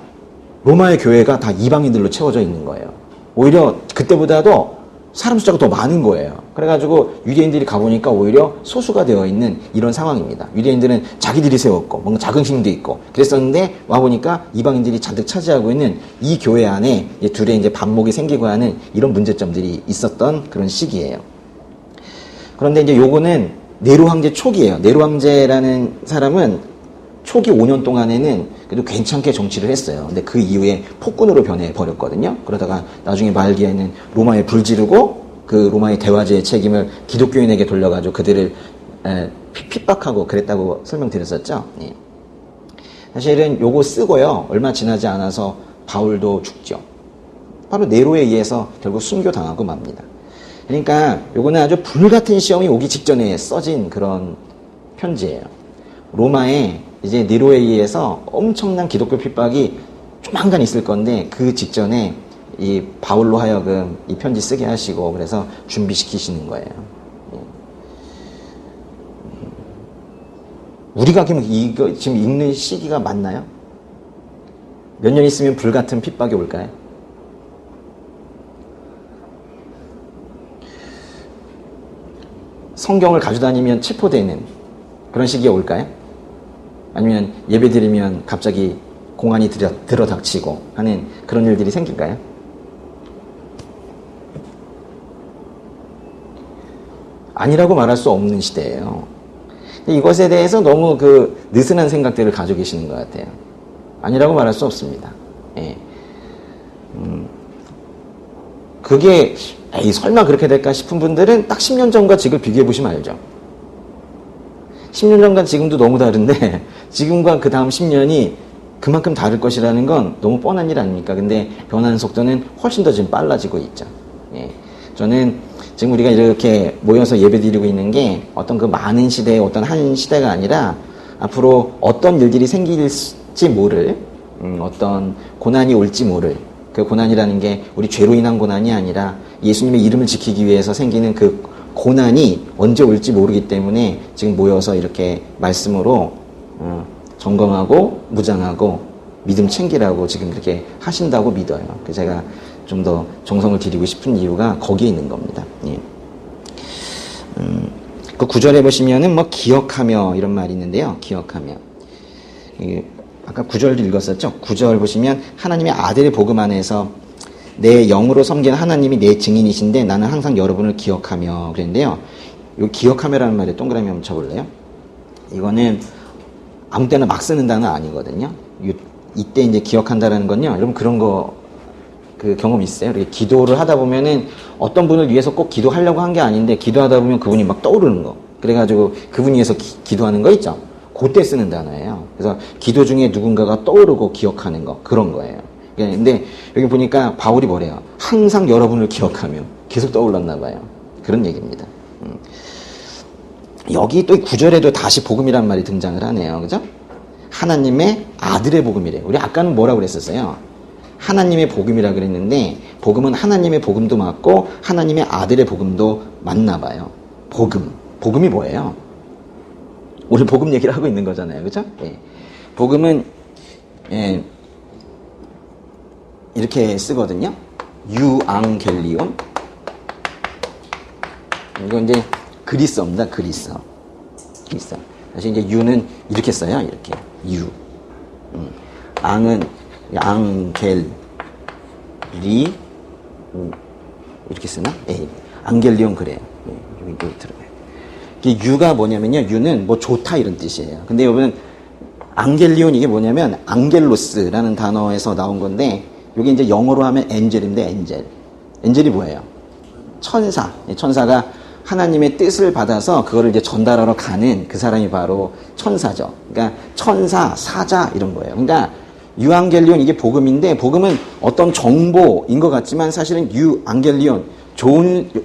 로마의 교회가 다 이방인들로 채워져 있는 거예요. 오히려 그때보다도 사람 숫자가 더 많은 거예요. 그래가지고 유대인들이 가보니까 오히려 소수가 되어 있는 이런 상황입니다. 유대인들은 자기들이 세웠고 뭔가 자긍심도 있고 그랬었는데 와보니까 이방인들이 잔뜩 차지하고 있는 이 교회 안에 둘의 이제 반목이 생기고 하는 이런 문제점들이 있었던 그런 시기예요. 그런데 이제 요거는 네로 황제 초기예요. 네로 황제라는 사람은 초기 5년 동안에는 그래도 괜찮게 정치를 했어요. 근데 그 이후에 폭군으로 변해버렸거든요. 그러다가 나중에 말기에는 로마에 불지르고 그 로마의 대화제의 책임을 기독교인에게 돌려가지고 그들을 핍박하고 그랬다고 설명드렸었죠. 예. 사실은 요거 쓰고요. 얼마 지나지 않아서 바울도 죽죠. 바로 네로에 의해서 결국 순교당하고 맙니다. 그러니까 요거는 아주 불같은 시험이 오기 직전에 써진 그런 편지예요. 로마에 이제 네로에 의해서 엄청난 기독교 핍박이 조만간 있을 건데 그 직전에 이 바울로 하여금 이 편지 쓰게 하시고 그래서 준비시키시는 거예요. 우리가 이거 지금 읽는 시기가 맞나요? 몇 년 있으면 불같은 핍박이 올까요? 성경을 가져다니면 체포되는 그런 시기가 올까요? 아니면 예배드리면 갑자기 공안이 들어닥치고 하는 그런 일들이 생길까요? 아니라고 말할 수 없는 시대예요. 이것에 대해서 너무 그 느슨한 생각들을 가지고 계시는 것 같아요. 아니라고 말할 수 없습니다. 예. 그게 에이 설마 그렇게 될까 싶은 분들은 딱 10년 전과 지금 비교해 보시면 알죠. 10년 전과 지금도 너무 다른데 지금과 그 다음 10년이 그만큼 다를 것이라는 건 너무 뻔한 일 아닙니까? 근데 변하는 속도는 훨씬 더 지금 빨라지고 있죠. 예. 저는 지금 우리가 이렇게 모여서 예배드리고 있는 게 어떤 그 많은 시대의 어떤 한 시대가 아니라 앞으로 어떤 일들이 생길지 모를 어떤 고난이 올지 모를 그 고난이라는 게 우리 죄로 인한 고난이 아니라 예수님의 이름을 지키기 위해서 생기는 그 고난이 언제 올지 모르기 때문에 지금 모여서 이렇게 말씀으로 점검하고 무장하고 믿음 챙기라고 지금 그렇게 하신다고 믿어요. 그래서 제가 좀 더 정성을 들이고 싶은 이유가 거기에 있는 겁니다. 예. 그 9절에 보시면은 뭐 기억하며 이런 말이 있는데요. 기억하며. 아까 9절도 읽었었죠. 9절 보시면 하나님의 아들의 복음 안에서 내 영으로 섬기는 하나님이 내 증인이신데 나는 항상 여러분을 기억하며 그랬는데요. 이 기억하며라는 말에 동그라미 한번 쳐볼래요? 이거는 아무 때나 막 쓰는 단어 아니거든요. 이때 이제 기억한다라는 건요. 여러분 그런 거 그 경험 있어요? 이렇게 기도를 하다 보면은 어떤 분을 위해서 꼭 기도하려고 한 게 아닌데 기도하다 보면 그분이 막 떠오르는 거. 그래가지고 그분 위해서 기도하는 거 있죠? 그때 쓰는 단어예요. 그래서 기도 중에 누군가가 떠오르고 기억하는 거. 그런 거예요. 근데 여기 보니까 바울이 뭐래요? 항상 여러분을 기억하며 계속 떠올랐나 봐요. 그런 얘기입니다. 여기 또 9절에도 다시 복음이란 말이 등장을 하네요. 그죠? 하나님의 아들의 복음이래요. 우리 아까는 뭐라고 그랬었어요? 하나님의 복음이라 그랬는데 복음은 하나님의 복음도 맞고 하나님의 아들의 복음도 맞나 봐요. 복음이 뭐예요? 오늘 복음 얘기를 하고 있는 거잖아요. 그죠? 예. 복음은 예, 이렇게 쓰거든요. 유앙겔리온. 이거 이제 그리스어입니다. 그리스어. 사실 이제 유는 이렇게 써요. 이렇게 유. 앙은 앙겔리 이렇게 쓰나? 예, 앙겔리온 그래요. 예, 여기 들어가요. 이게 유가 뭐냐면요. 유는 뭐 좋다 이런 뜻이에요. 근데 여러분 앙겔리온 이게 뭐냐면 앙겔로스라는 단어에서 나온 건데 이게 이제 영어로 하면 엔젤인데 엔젤이 뭐예요? 천사. 천사가 하나님의 뜻을 받아서 그거를 이제 전달하러 가는 그 사람이 바로 천사죠. 그러니까 천사, 사자 이런 거예요. 그러니까 유앙겔리온 이게 복음인데 복음은 어떤 정보인 것 같지만 사실은 유앙겔리온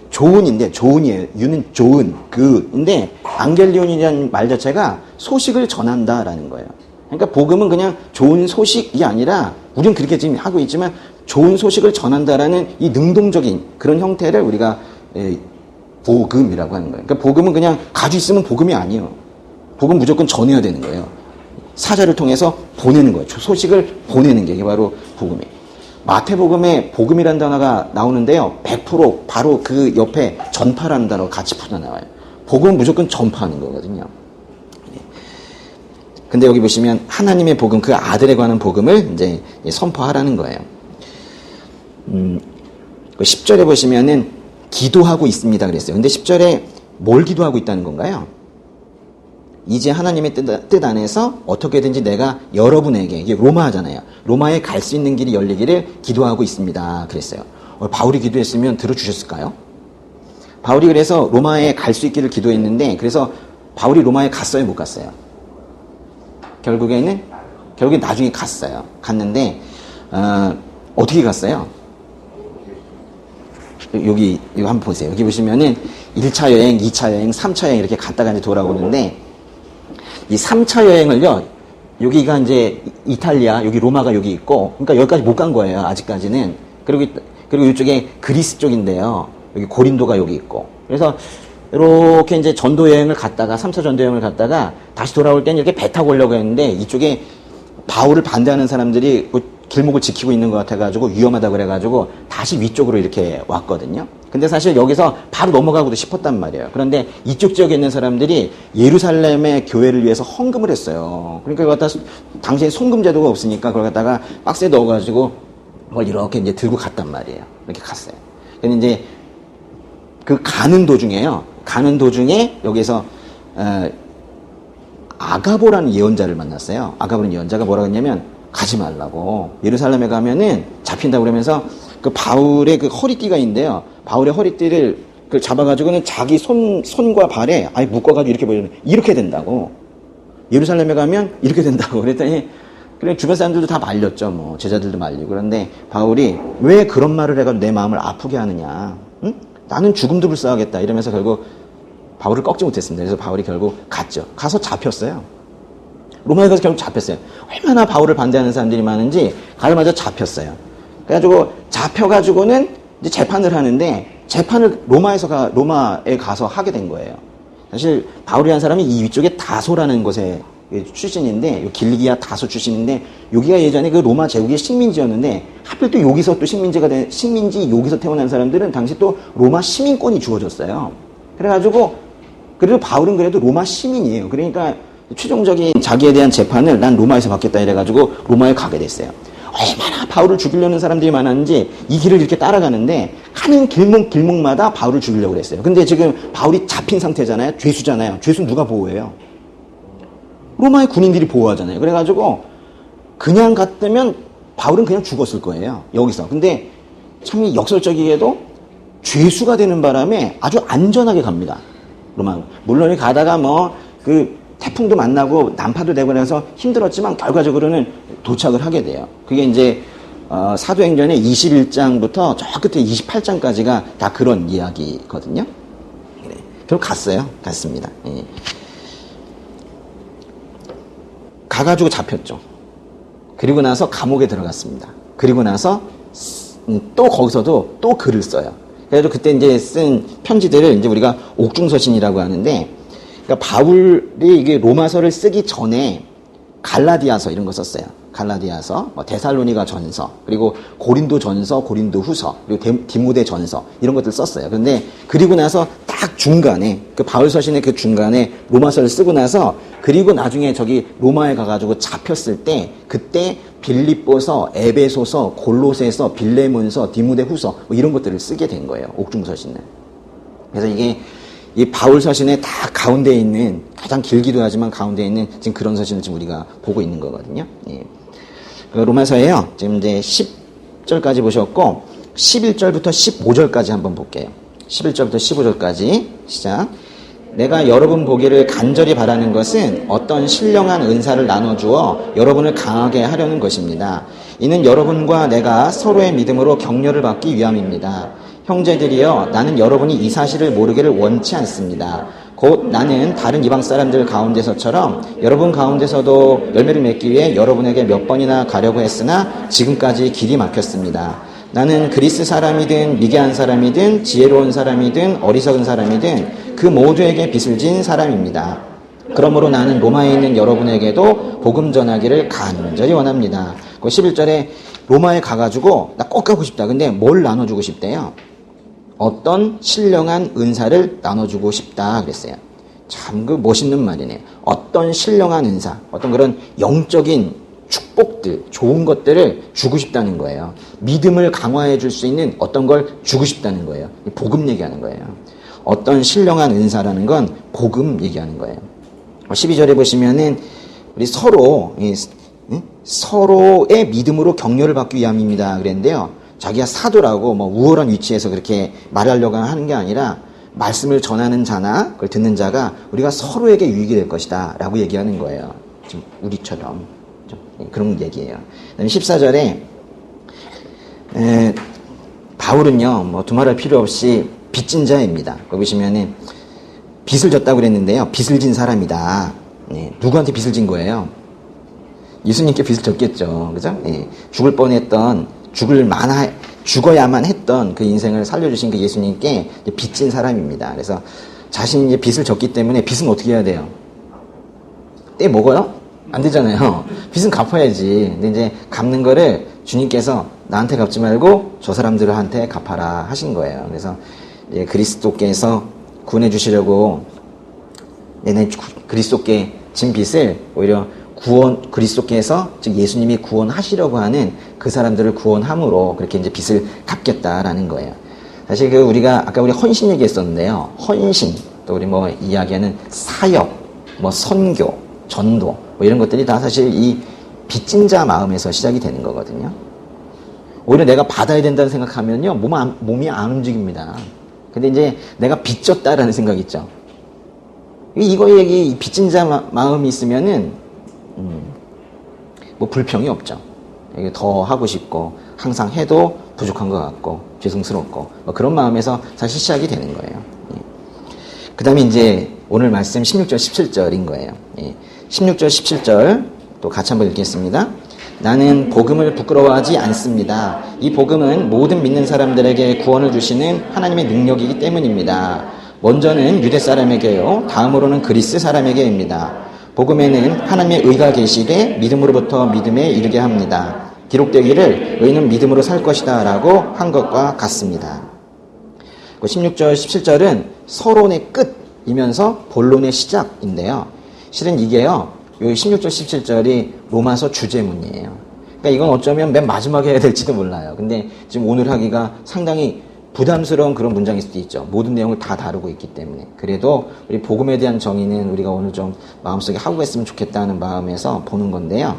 좋은인데 좋은이에요. 유는 좋은 그인데 앙겔리온이라는 말 자체가 소식을 전한다라는 거예요. 그러니까 복음은 그냥 좋은 소식이 아니라 우리는 그렇게 지금 하고 있지만 좋은 소식을 전한다라는 이 능동적인 그런 형태를 우리가 복음이라고 하는 거예요. 그러니까 복음은 그냥 가지고 있으면 복음이 아니에요. 복음 무조건 전해야 되는 거예요. 사자를 통해서 보내는 거예요. 소식을 보내는 게 이게 바로 복음이에요. 마태복음에 복음이라는 단어가 나오는데요. 100% 바로 그 옆에 전파라는 단어가 같이 붙어 나와요. 복음은 무조건 전파하는 거거든요. 근데 여기 보시면 하나님의 복음, 그 아들에 관한 복음을 이제 선포하라는 거예요. 10절에 보시면은 기도하고 있습니다 그랬어요. 근데 10절에 뭘 기도하고 있다는 건가요? 이제 하나님의 뜻 안에서 어떻게든지 내가 여러분에게, 이게 로마잖아요. 로마에 갈 수 있는 길이 열리기를 기도하고 있습니다 그랬어요. 바울이 기도했으면 들어주셨을까요? 바울이 그래서 로마에 갈 수 있기를 기도했는데 그래서 바울이 로마에 갔어요 못 갔어요? 결국에 나중에 갔어요. 갔는데 어떻게 갔어요? 여기 이거 한번 보세요. 여기 보시면은 1차 여행, 2차 여행, 3차 여행 이렇게 갔다가 이제 돌아오는데 이 3차 여행을요. 여기가 이제 이탈리아, 여기 로마가 여기 있고 그러니까 여기까지 못 간 거예요. 아직까지는. 그리고 이쪽에 그리스 쪽인데요. 여기 고린도가 여기 있고. 그래서 이렇게 이제 전도 여행을 갔다가 3차 전도 여행을 갔다가 다시 돌아올 때는 이렇게 배 타고 오려고 했는데 이쪽에 바울을 반대하는 사람들이 길목을 지키고 있는 것 같아가지고 위험하다고 그래가지고 다시 위쪽으로 이렇게 왔거든요. 근데 사실 여기서 바로 넘어가고도 싶었단 말이에요. 그런데 이쪽 지역에 있는 사람들이 예루살렘의 교회를 위해서 헌금을 했어요. 그러니까 그걸 갖다 당시에 송금 제도가 없으니까 그걸 갖다가 박스에 넣어가지고 뭘 이렇게 이제 들고 갔단 말이에요. 이렇게 갔어요. 근데 이제 그 가는 도중에 여기서 아가보라는 예언자를 만났어요. 아가보라는 예언자가 뭐라고 했냐면 가지 말라고. 예루살렘에 가면은 잡힌다고 그러면서 그 바울의 그 허리띠가 있는데요. 바울의 허리띠를 그 잡아가지고는 자기 손과 발에 아예 묶어가지고 이렇게 보여주는 이렇게 된다고. 예루살렘에 가면 이렇게 된다고. 그랬더니 그래 주변 사람들도 다 말렸죠. 뭐 제자들도 말리고. 그런데 바울이 왜 그런 말을 해가지고 내 마음을 아프게 하느냐. 응? 나는 죽음도 불사하겠다. 이러면서 결국 바울을 꺾지 못했습니다. 그래서 바울이 결국 갔죠. 가서 잡혔어요. 로마에 가서 결국 잡혔어요. 얼마나 바울을 반대하는 사람들이 많은지 가자마자 잡혔어요. 그래가지고 잡혀가지고는 이제 재판을 하는데 재판을 로마에 가서 하게 된 거예요. 사실 바울이라는 사람이 이 위쪽에 다소라는 곳에 출신인데 길리기아 다소 출신인데 여기가 예전에 그 로마 제국의 식민지였는데 하필 또 여기서 또 식민지 여기서 태어난 사람들은 당시 또 로마 시민권이 주어졌어요. 그래가지고 그래도 바울은 그래도 로마 시민이에요. 그러니까 최종적인 자기에 대한 재판을 난 로마에서 받겠다 이래가지고 로마에 가게 됐어요. 얼마나 바울을 죽이려는 사람들이 많았는지 이 길을 이렇게 따라가는데 가는 길목마다 바울을 죽이려고 그랬어요. 근데 지금 바울이 잡힌 상태잖아요. 죄수잖아요. 죄수 누가 보호해요? 로마의 군인들이 보호하잖아요. 그래가지고 그냥 갔다면 바울은 그냥 죽었을 거예요. 여기서. 근데 참 역설적이게도 죄수가 되는 바람에 아주 안전하게 갑니다. 로마. 물론 가다가 그 태풍도 만나고 난파도 되고 그래서 힘들었지만 결과적으로는 도착을 하게 돼요. 그게 이제 사도행전의 21장부터 저 끝에 28장까지가 다 그런 이야기거든요. 그래. 결국 갔습니다. 예. 가가지고 잡혔죠. 그리고 나서 감옥에 들어갔습니다. 그리고 나서 또 거기서도 또 글을 써요. 그래서 그때 이제 쓴 편지들을 이제 우리가 옥중서신이라고 하는데, 그러니까 바울이 이게 로마서를 쓰기 전에 갈라디아서 이런 거 썼어요. 갈라디아서, 데살로니가 전서, 그리고 고린도 전서, 고린도 후서, 그리고 디모데 전서 이런 것들 썼어요. 그런데 그리고 나서 딱 중간에 그 바울 서신의 그 중간에 로마서를 쓰고 나서 그리고 나중에 저기 로마에 가가지고 잡혔을 때 그때 빌립보서, 에베소서, 골로새서, 빌레몬서, 디모데 후서 이런 것들을 쓰게 된 거예요. 옥중서신을. 그래서 이게 이 바울 서신의 다 가운데에 있는, 가장 길기도 하지만 가운데에 있는 지금 그런 서신을 지금 우리가 보고 있는 거거든요. 예. 로마서에요. 지금 이제 10절까지 보셨고 11절부터 15절까지 한번 볼게요. 11절부터 15절까지 시작. 내가 여러분 보기를 간절히 바라는 것은 어떤 신령한 은사를 나눠주어 여러분을 강하게 하려는 것입니다. 이는 여러분과 내가 서로의 믿음으로 격려를 받기 위함입니다. 형제들이여, 나는 여러분이 이 사실을 모르기를 원치 않습니다. 곧 나는 다른 이방 사람들 가운데서처럼 여러분 가운데서도 열매를 맺기 위해 여러분에게 몇 번이나 가려고 했으나 지금까지 길이 막혔습니다. 나는 그리스 사람이든 미개한 사람이든 지혜로운 사람이든 어리석은 사람이든 그 모두에게 빚을 진 사람입니다. 그러므로 나는 로마에 있는 여러분에게도 복음 전하기를 간절히 원합니다. 그 11절에 로마에 가가지고 나 꼭 가고 싶다. 근데 뭘 나눠주고 싶대요? 어떤 신령한 은사를 나눠주고 싶다 그랬어요. 참 그 멋있는 말이네요. 어떤 신령한 은사, 어떤 그런 영적인 축복들, 좋은 것들을 주고 싶다는 거예요. 믿음을 강화해 줄 수 있는 어떤 걸 주고 싶다는 거예요. 복음 얘기하는 거예요. 어떤 신령한 은사라는 건 복음 얘기하는 거예요. 12절에 보시면은 우리 서로의 믿음으로 격려를 받기 위함입니다 그랬는데요. 자기가 사도라고 뭐 우월한 위치에서 그렇게 말하려고 하는 게 아니라 말씀을 전하는 자나 그걸 듣는 자가 우리가 서로에게 유익이 될 것이다 라고 얘기하는 거예요. 지금 우리처럼 그런 얘기예요. 그다음에 14절에 바울은요 뭐 두말할 필요 없이 빚진 자입니다. 거기 보시면은 빚을 졌다고 그랬는데요. 빚을 진 사람이다. 네, 누구한테 빚을 진 거예요? 예수님께 빚을 졌겠죠. 그죠? 네, 죽어야만 했던 그 인생을 살려주신 그 예수님께 빚진 사람입니다. 그래서 자신이 이제 빚을 졌기 때문에 빚은 어떻게 해야 돼요? 떼 먹어요? 안 되잖아요. 빚은 갚아야지. 근데 이제 갚는 거를 주님께서 나한테 갚지 말고 저 사람들한테 갚아라 하신 거예요. 그래서 이제 그리스도께서 구원해 주시려고 그리스도께 진 빚을 오히려 그리스도께서 즉 예수님이 구원하시려고 하는 그 사람들을 구원함으로 그렇게 이제 빚을 갚겠다라는 거예요. 사실 우리가 아까 우리 헌신 얘기했었는데요. 헌신, 또 우리 뭐 이야기하는 사역, 뭐 선교, 전도, 뭐 이런 것들이 다 사실 이 빚진 자 마음에서 시작이 되는 거거든요. 오히려 내가 받아야 된다는 생각하면요, 몸이 안 움직입니다. 근데 이제 내가 빚졌다라는 생각 있죠. 이 빚진 자 마음이 있으면은 뭐 불평이 없죠. 더 하고 싶고 항상 해도 부족한 것 같고 죄송스럽고 뭐 그런 마음에서 사실 시작이 되는 거예요. 그 다음에 이제 오늘 말씀 16절 17절인 거예요. 16절 17절 또 같이 한번 읽겠습니다. 나는 복음을 부끄러워하지 않습니다. 이 복음은 모든 믿는 사람들에게 구원을 주시는 하나님의 능력이기 때문입니다. 먼저는 유대 사람에게요, 다음으로는 그리스 사람에게입니다. 복음에는 하나님의 의가 계시게 믿음으로부터 믿음에 이르게 합니다. 기록되기를 의는 믿음으로 살 것이다 라고 한 것과 같습니다. 16절 17절은 서론의 끝이면서 본론의 시작인데요. 실은 이게요, 이 16절 17절이 로마서 주제문이에요. 그러니까 이건 어쩌면 맨 마지막에 해야 될지도 몰라요. 근데 지금 오늘 하기가 상당히 부담스러운 그런 문장일 수도 있죠. 모든 내용을 다 다루고 있기 때문에. 그래도 우리 복음에 대한 정의는 우리가 오늘 좀 마음속에 하고 갔으면 좋겠다는 마음에서 보는 건데요.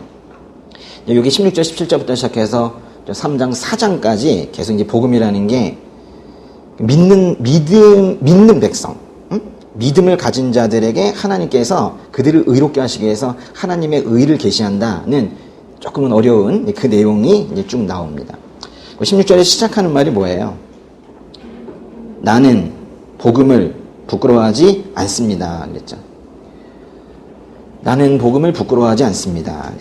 여기 16절, 17절부터 시작해서 3장, 4장까지 계속 이제 복음이라는 게 믿는 백성, 믿음을 가진 자들에게 하나님께서 그들을 의롭게 하시기 위해서 하나님의 의를 계시한다는 조금은 어려운 그 내용이 이제 쭉 나옵니다. 16절에 시작하는 말이 뭐예요? 나는 복음을 부끄러워하지 않습니다. 그랬죠. 나는 복음을 부끄러워하지 않습니다.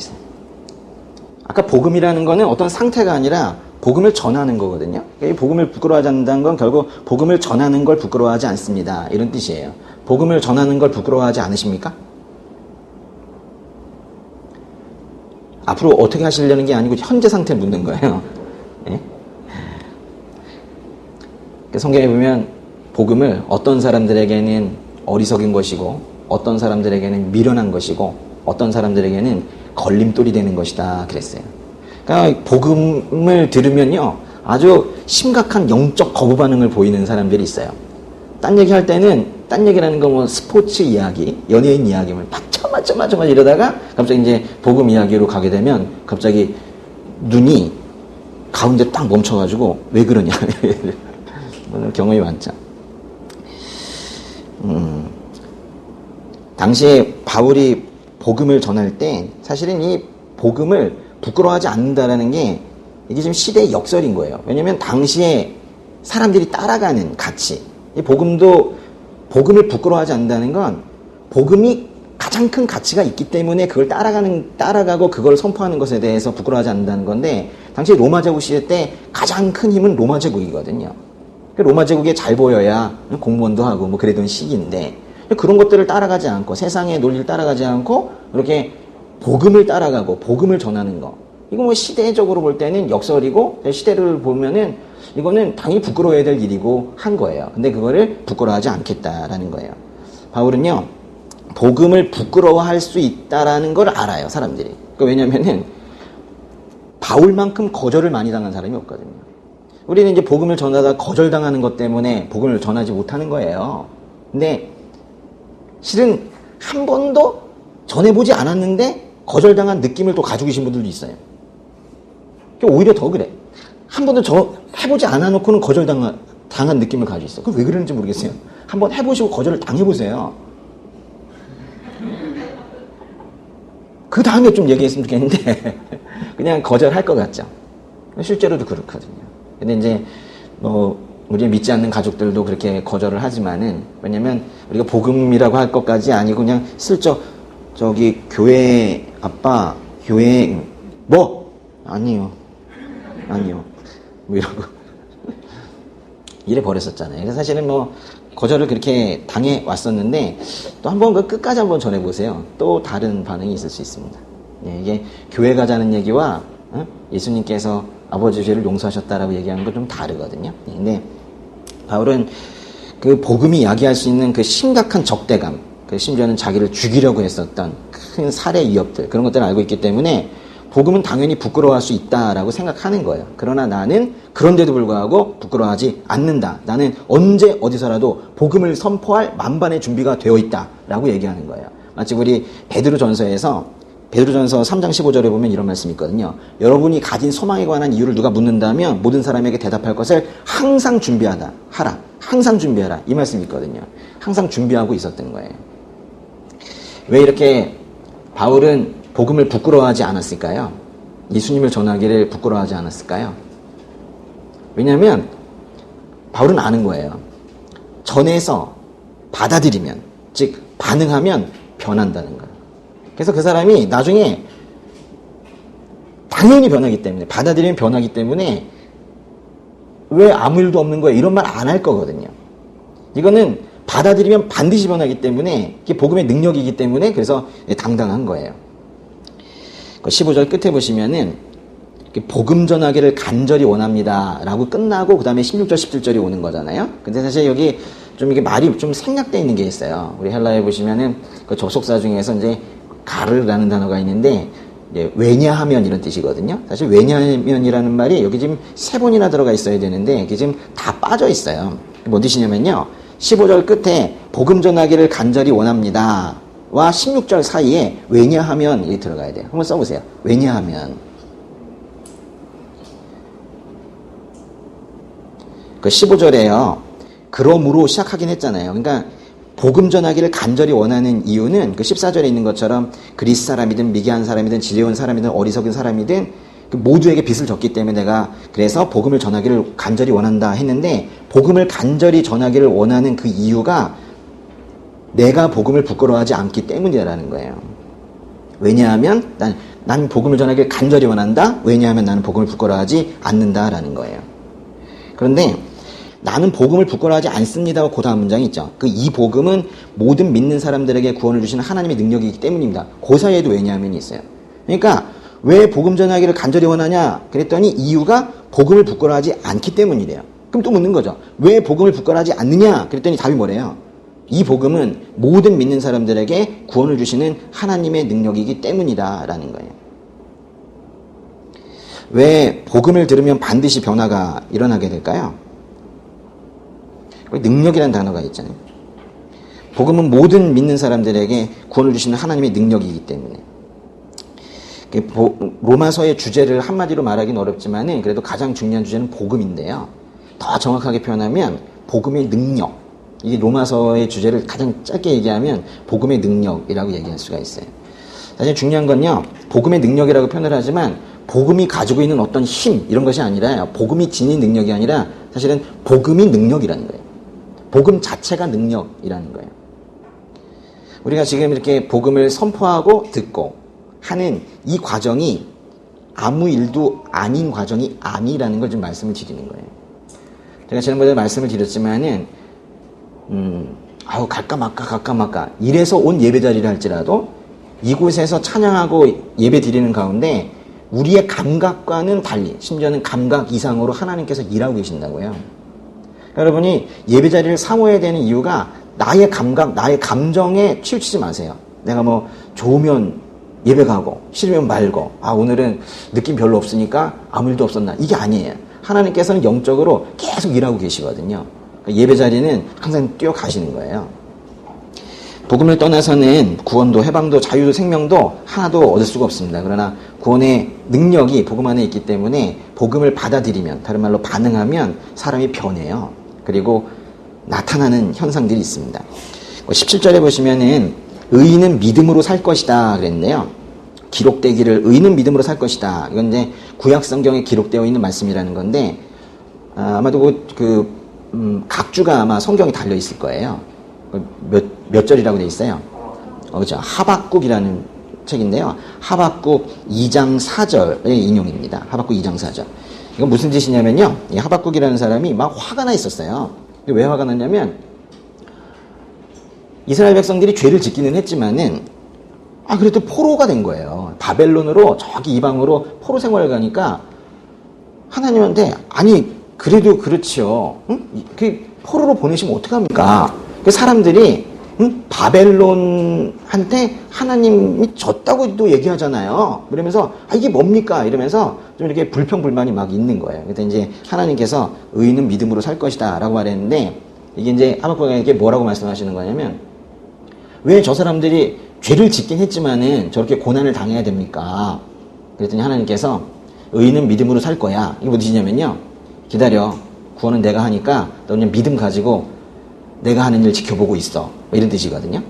아까 복음이라는 거는 어떤 상태가 아니라 복음을 전하는 거거든요. 이 복음을 부끄러워하지 않는다는 건 결국 복음을 전하는 걸 부끄러워하지 않습니다. 이런 뜻이에요. 복음을 전하는 걸 부끄러워하지 않으십니까? 앞으로 어떻게 하시려는 게 아니고 현재 상태를 묻는 거예요. 네? 성경에 보면 복음을 어떤 사람들에게는 어리석은 것이고 어떤 사람들에게는 미련한 것이고 어떤 사람들에게는 걸림돌이 되는 것이다 그랬어요. 그러니까 복음을 들으면요 아주 심각한 영적 거부 반응을 보이는 사람들이 있어요. 딴 얘기할 때는 딴 얘기라는 거 뭐 스포츠 이야기, 연예인 이야기, 맞춰 이러다가 갑자기 이제 복음 이야기로 가게 되면 갑자기 눈이 가운데 딱 멈춰가지고 왜 그러냐. 경험이 많죠. 당시에 바울이 복음을 전할 때 사실은 이 복음을 부끄러워하지 않는다라는 게 이게 지금 시대의 역설인 거예요. 왜냐면 당시에 사람들이 따라가는 가치, 이 복음을 부끄러워하지 않는다는 건 복음이 가장 큰 가치가 있기 때문에 그걸 따라가고 그걸 선포하는 것에 대해서 부끄러워하지 않는다는 건데, 당시 로마 제국 시대 때 가장 큰 힘은 로마 제국이거든요. 로마 제국에 잘 보여야 공무원도 하고 뭐 그러던 시기인데, 그런 것들을 따라가지 않고 세상의 논리를 따라가지 않고 이렇게 복음을 따라가고 복음을 전하는 거, 이거 뭐 시대적으로 볼 때는 역설이고 시대를 보면은 이거는 당연히 부끄러워야 될 일이고 한 거예요. 근데 그거를 부끄러워하지 않겠다라는 거예요. 바울은요, 복음을 부끄러워할 수 있다라는 걸 알아요, 사람들이. 왜냐면은 바울만큼 거절을 많이 당한 사람이 없거든요. 우리는 이제 복음을 전하다 거절당하는 것 때문에 복음을 전하지 못하는 거예요. 근데 실은 한 번도 전해보지 않았는데 거절당한 느낌을 또 가지고 계신 분들도 있어요. 오히려 더 그래. 한 번도 해보지 않아놓고는 거절당한 느낌을 가지고 있어. 그럼 왜 그러는지 모르겠어요. 한번 해보시고 거절을 당해보세요. 그 다음에 좀 얘기했으면 좋겠는데 그냥 거절할 것 같죠. 실제로도 그렇거든요. 근데 이제 우리 믿지 않는 가족들도 그렇게 거절을 하지만은, 왜냐면 우리가 복음이라고 할 것까지 아니고 그냥 슬쩍 저기 교회 아빠 교회 아니요 뭐 이러고 이래 버렸었잖아요. 그래서 사실은 거절을 그렇게 당해 왔었는데 또 한번 그 끝까지 한번 전해보세요. 또 다른 반응이 있을 수 있습니다. 이게 교회 가자는 얘기와 예수님께서 아버지 죄를 용서하셨다라고 얘기하는 건 좀 다르거든요. 근데 바울은 그 복음이 이야기할 수 있는 그 심각한 적대감, 심지어는 자기를 죽이려고 했었던 큰 살해 위협들, 그런 것들을 알고 있기 때문에 복음은 당연히 부끄러워할 수 있다라고 생각하는 거예요. 그러나 나는 그런데도 불구하고 부끄러워하지 않는다. 나는 언제 어디서라도 복음을 선포할 만반의 준비가 되어 있다라고 얘기하는 거예요. 마치 우리 베드로전서 3장 15절에 보면 이런 말씀이 있거든요. 여러분이 가진 소망에 관한 이유를 누가 묻는다면 모든 사람에게 대답할 것을 항상 하라. 항상 준비하라. 이 말씀이 있거든요. 항상 준비하고 있었던 거예요. 왜 이렇게 바울은 복음을 부끄러워하지 않았을까요? 예수님을 전하기를 부끄러워하지 않았을까요? 왜냐하면 바울은 아는 거예요. 전해서 받아들이면, 즉 반응하면 변한다는 거예요. 그래서 그 사람이 나중에 당연히 변하기 때문에, 받아들이면 변하기 때문에 왜 아무 일도 없는 거야 이런 말 안 할 거거든요. 이거는 받아들이면 반드시 변하기 때문에, 이게 복음의 능력이기 때문에 그래서 당당한 거예요. 15절 끝에 보시면은 복음 전하기를 간절히 원합니다 라고 끝나고 그 다음에 16절 17절이 오는 거잖아요. 근데 사실 여기 좀 이게 말이 좀 생략되어 있는 게 있어요. 우리 헬라에 보시면은 그 접속사 중에서 이제 가르라는 단어가 있는데 이제 왜냐하면 이런 뜻이거든요. 사실 왜냐하면이라는 말이 여기 지금 3번이나 들어가 있어야 되는데 이게 지금 다 빠져 있어요. 뭔 뜻이냐면요, 15절 끝에 복음 전하기를 간절히 원합니다 와 16절 사이에 왜냐하면 이 들어가야 돼요. 한번 써보세요. 왜냐하면. 그 15절에요. 그러므로 시작하긴 했잖아요. 그러니까 복음 전하기를 간절히 원하는 이유는 그 14절에 있는 것처럼 그리스 사람이든 미개한 사람이든 지혜로운 사람이든 어리석은 사람이든 모두에게 빚을 졌기 때문에 내가 그래서 복음을 전하기를 간절히 원한다 했는데, 복음을 간절히 전하기를 원하는 그 이유가 내가 복음을 부끄러워하지 않기 때문이라는 거예요. 왜냐하면 난 복음을 전하기를 간절히 원한다. 왜냐하면 나는 복음을 부끄러워하지 않는다라는 거예요. 그런데 나는 복음을 부끄러워하지 않습니다. 그 다음 문장이 있죠. 이 복음은 모든 믿는 사람들에게 구원을 주시는 하나님의 능력이기 때문입니다. 그 사이에도 왜냐하면이 있어요. 그러니까 왜 복음 전하기를 간절히 원하냐 그랬더니 이유가 복음을 부끄러워하지 않기 때문이래요. 그럼 또 묻는 거죠. 왜 복음을 부끄러워하지 않느냐 그랬더니 답이 뭐래요? 이 복음은 모든 믿는 사람들에게 구원을 주시는 하나님의 능력이기 때문이다 라는 거예요. 왜 복음을 들으면 반드시 변화가 일어나게 될까요? 능력이라는 단어가 있잖아요. 복음은 모든 믿는 사람들에게 구원을 주시는 하나님의 능력이기 때문에. 로마서의 주제를 한마디로 말하기는 어렵지만은 그래도 가장 중요한 주제는 복음인데요. 더 정확하게 표현하면 복음의 능력. 이게 로마서의 주제를 가장 짧게 얘기하면 복음의 능력이라고 얘기할 수가 있어요. 사실 중요한 건요, 복음의 능력이라고 표현을 하지만 복음이 가지고 있는 어떤 힘 이런 것이 아니라, 복음이 지닌 능력이 아니라 사실은 복음이 능력이라는 거예요. 복음 자체가 능력이라는 거예요. 우리가 지금 이렇게 복음을 선포하고 듣고 하는 이 과정이 아무 일도 아닌 과정이 아니라는 걸 좀 말씀을 드리는 거예요. 제가 지난번에 말씀을 드렸지만은 갈까 말까 이래서 온 예배 자리를 할지라도 이곳에서 찬양하고 예배 드리는 가운데 우리의 감각과는 달리, 심지어는 감각 이상으로 하나님께서 일하고 계신다고요. 여러분이 예배 자리를 사모해야 되는 이유가 나의 감각, 나의 감정에 치우치지 마세요. 내가 뭐 좋으면 예배 가고 싫으면 말고, 오늘은 느낌 별로 없으니까 아무 일도 없었나, 이게 아니에요. 하나님께서는 영적으로 계속 일하고 계시거든요. 예배 자리는 항상 뛰어가시는 거예요. 복음을 떠나서는 구원도 해방도 자유도 생명도 하나도 얻을 수가 없습니다. 그러나 구원의 능력이 복음 안에 있기 때문에 복음을 받아들이면, 다른 말로 반응하면 사람이 변해요. 그리고 나타나는 현상들이 있습니다. 17절에 보시면은 의인은 믿음으로 살 것이다 그랬는데요. 기록되기를 의인은 믿음으로 몇 이건 이제 구약 성경에 기록되어 있는 말씀이라는 건데, 아마도 각주가 아마 성경에 달려 있을 거예요. 몇 절이라고 되어 있어요? 그렇죠. 하박국이라는 책인데요. 하박국 2장 4절의 인용입니다. 하박국 2장 4절. 이건 무슨 뜻이냐면요. 이 하박국이라는 사람이 막 화가 나 있었어요. 왜 화가 났냐면, 이스라엘 백성들이 죄를 짓기는 했지만은, 그래도 포로가 된 거예요. 바벨론으로 저기 이방으로 포로 생활을 가니까 하나님한테, 그래도 그렇지요. 응? 포로로 보내시면 어떡합니까? 그 사람들이 바벨론한테 하나님이 졌다고도 얘기하잖아요. 그러면서 이게 뭡니까? 이러면서 좀 이렇게 불평불만이 막 있는 거예요. 그때 이제 하나님께서 의인은 믿음으로 살 것이다 라고 말했는데, 이게 이제 하박국에게 뭐라고 말씀하시는 거냐면, 왜 저 사람들이 죄를 짓긴 했지만은 저렇게 고난을 당해야 됩니까? 그랬더니 하나님께서 의인은 믿음으로 살 거야. 이게 무슨 뜻이냐면요, 기다려. 구원은 내가 하니까 너 그냥 믿음 가지고 내가 하는 일 지켜보고 있어. 이런 뜻이거든요.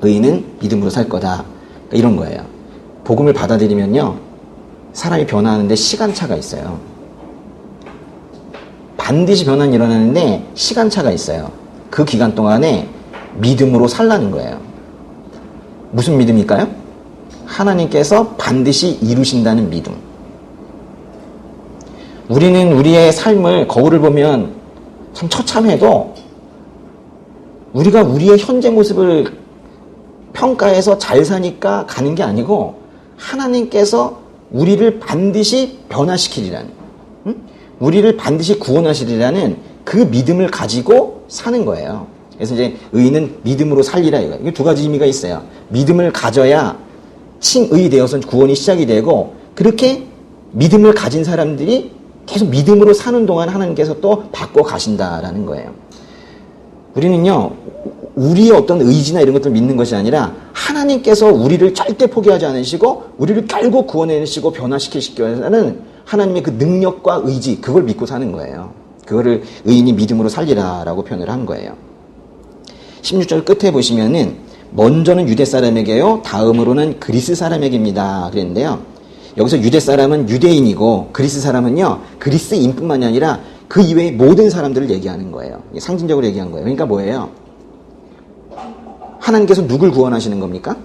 의인은 믿음으로 살 거다. 이런 거예요. 복음을 받아들이면요, 사람이 변화하는데 시간차가 있어요. 반드시 변화는 일어나는데 시간차가 있어요. 그 기간 동안에 믿음으로 살라는 거예요. 무슨 믿음일까요? 하나님께서 반드시 이루신다는 믿음. 우리는 우리의 삶을 거울을 보면 참 처참해도 우리가 우리의 현재 모습을 평가해서 잘 사니까 가는 게 아니고, 하나님께서 우리를 반드시 변화시키리라는, 우리를 반드시 구원하시리라는 그 믿음을 가지고 사는 거예요. 그래서 이제 의인은 믿음으로 살리라 이거. 이게 두 가지 의미가 있어요. 믿음을 가져야 칭의 되어서 구원이 시작이 되고, 그렇게 믿음을 가진 사람들이 계속 믿음으로 사는 동안 하나님께서 또 바꿔 가신다라는 거예요. 우리는요, 우리의 어떤 의지나 이런 것들을 믿는 것이 아니라 하나님께서 우리를 절대 포기하지 않으시고 우리를 결국 구원해내시고 변화시키시기 위해서는 하나님의 그 능력과 의지, 그걸 믿고 사는 거예요. 그거를 의인이 믿음으로 살리라라고 표현을 한 거예요. 16절 끝에 보시면은 먼저는 유대 사람에게요, 다음으로는 그리스 사람에게입니다 그랬는데요. 여기서 유대 사람은 유대인이고 그리스 사람은요, 그리스인뿐만이 아니라 그 이외의 모든 사람들을 얘기하는 거예요. 상징적으로 얘기한 거예요. 그러니까 뭐예요? 하나님께서 누굴 구원하시는 겁니까?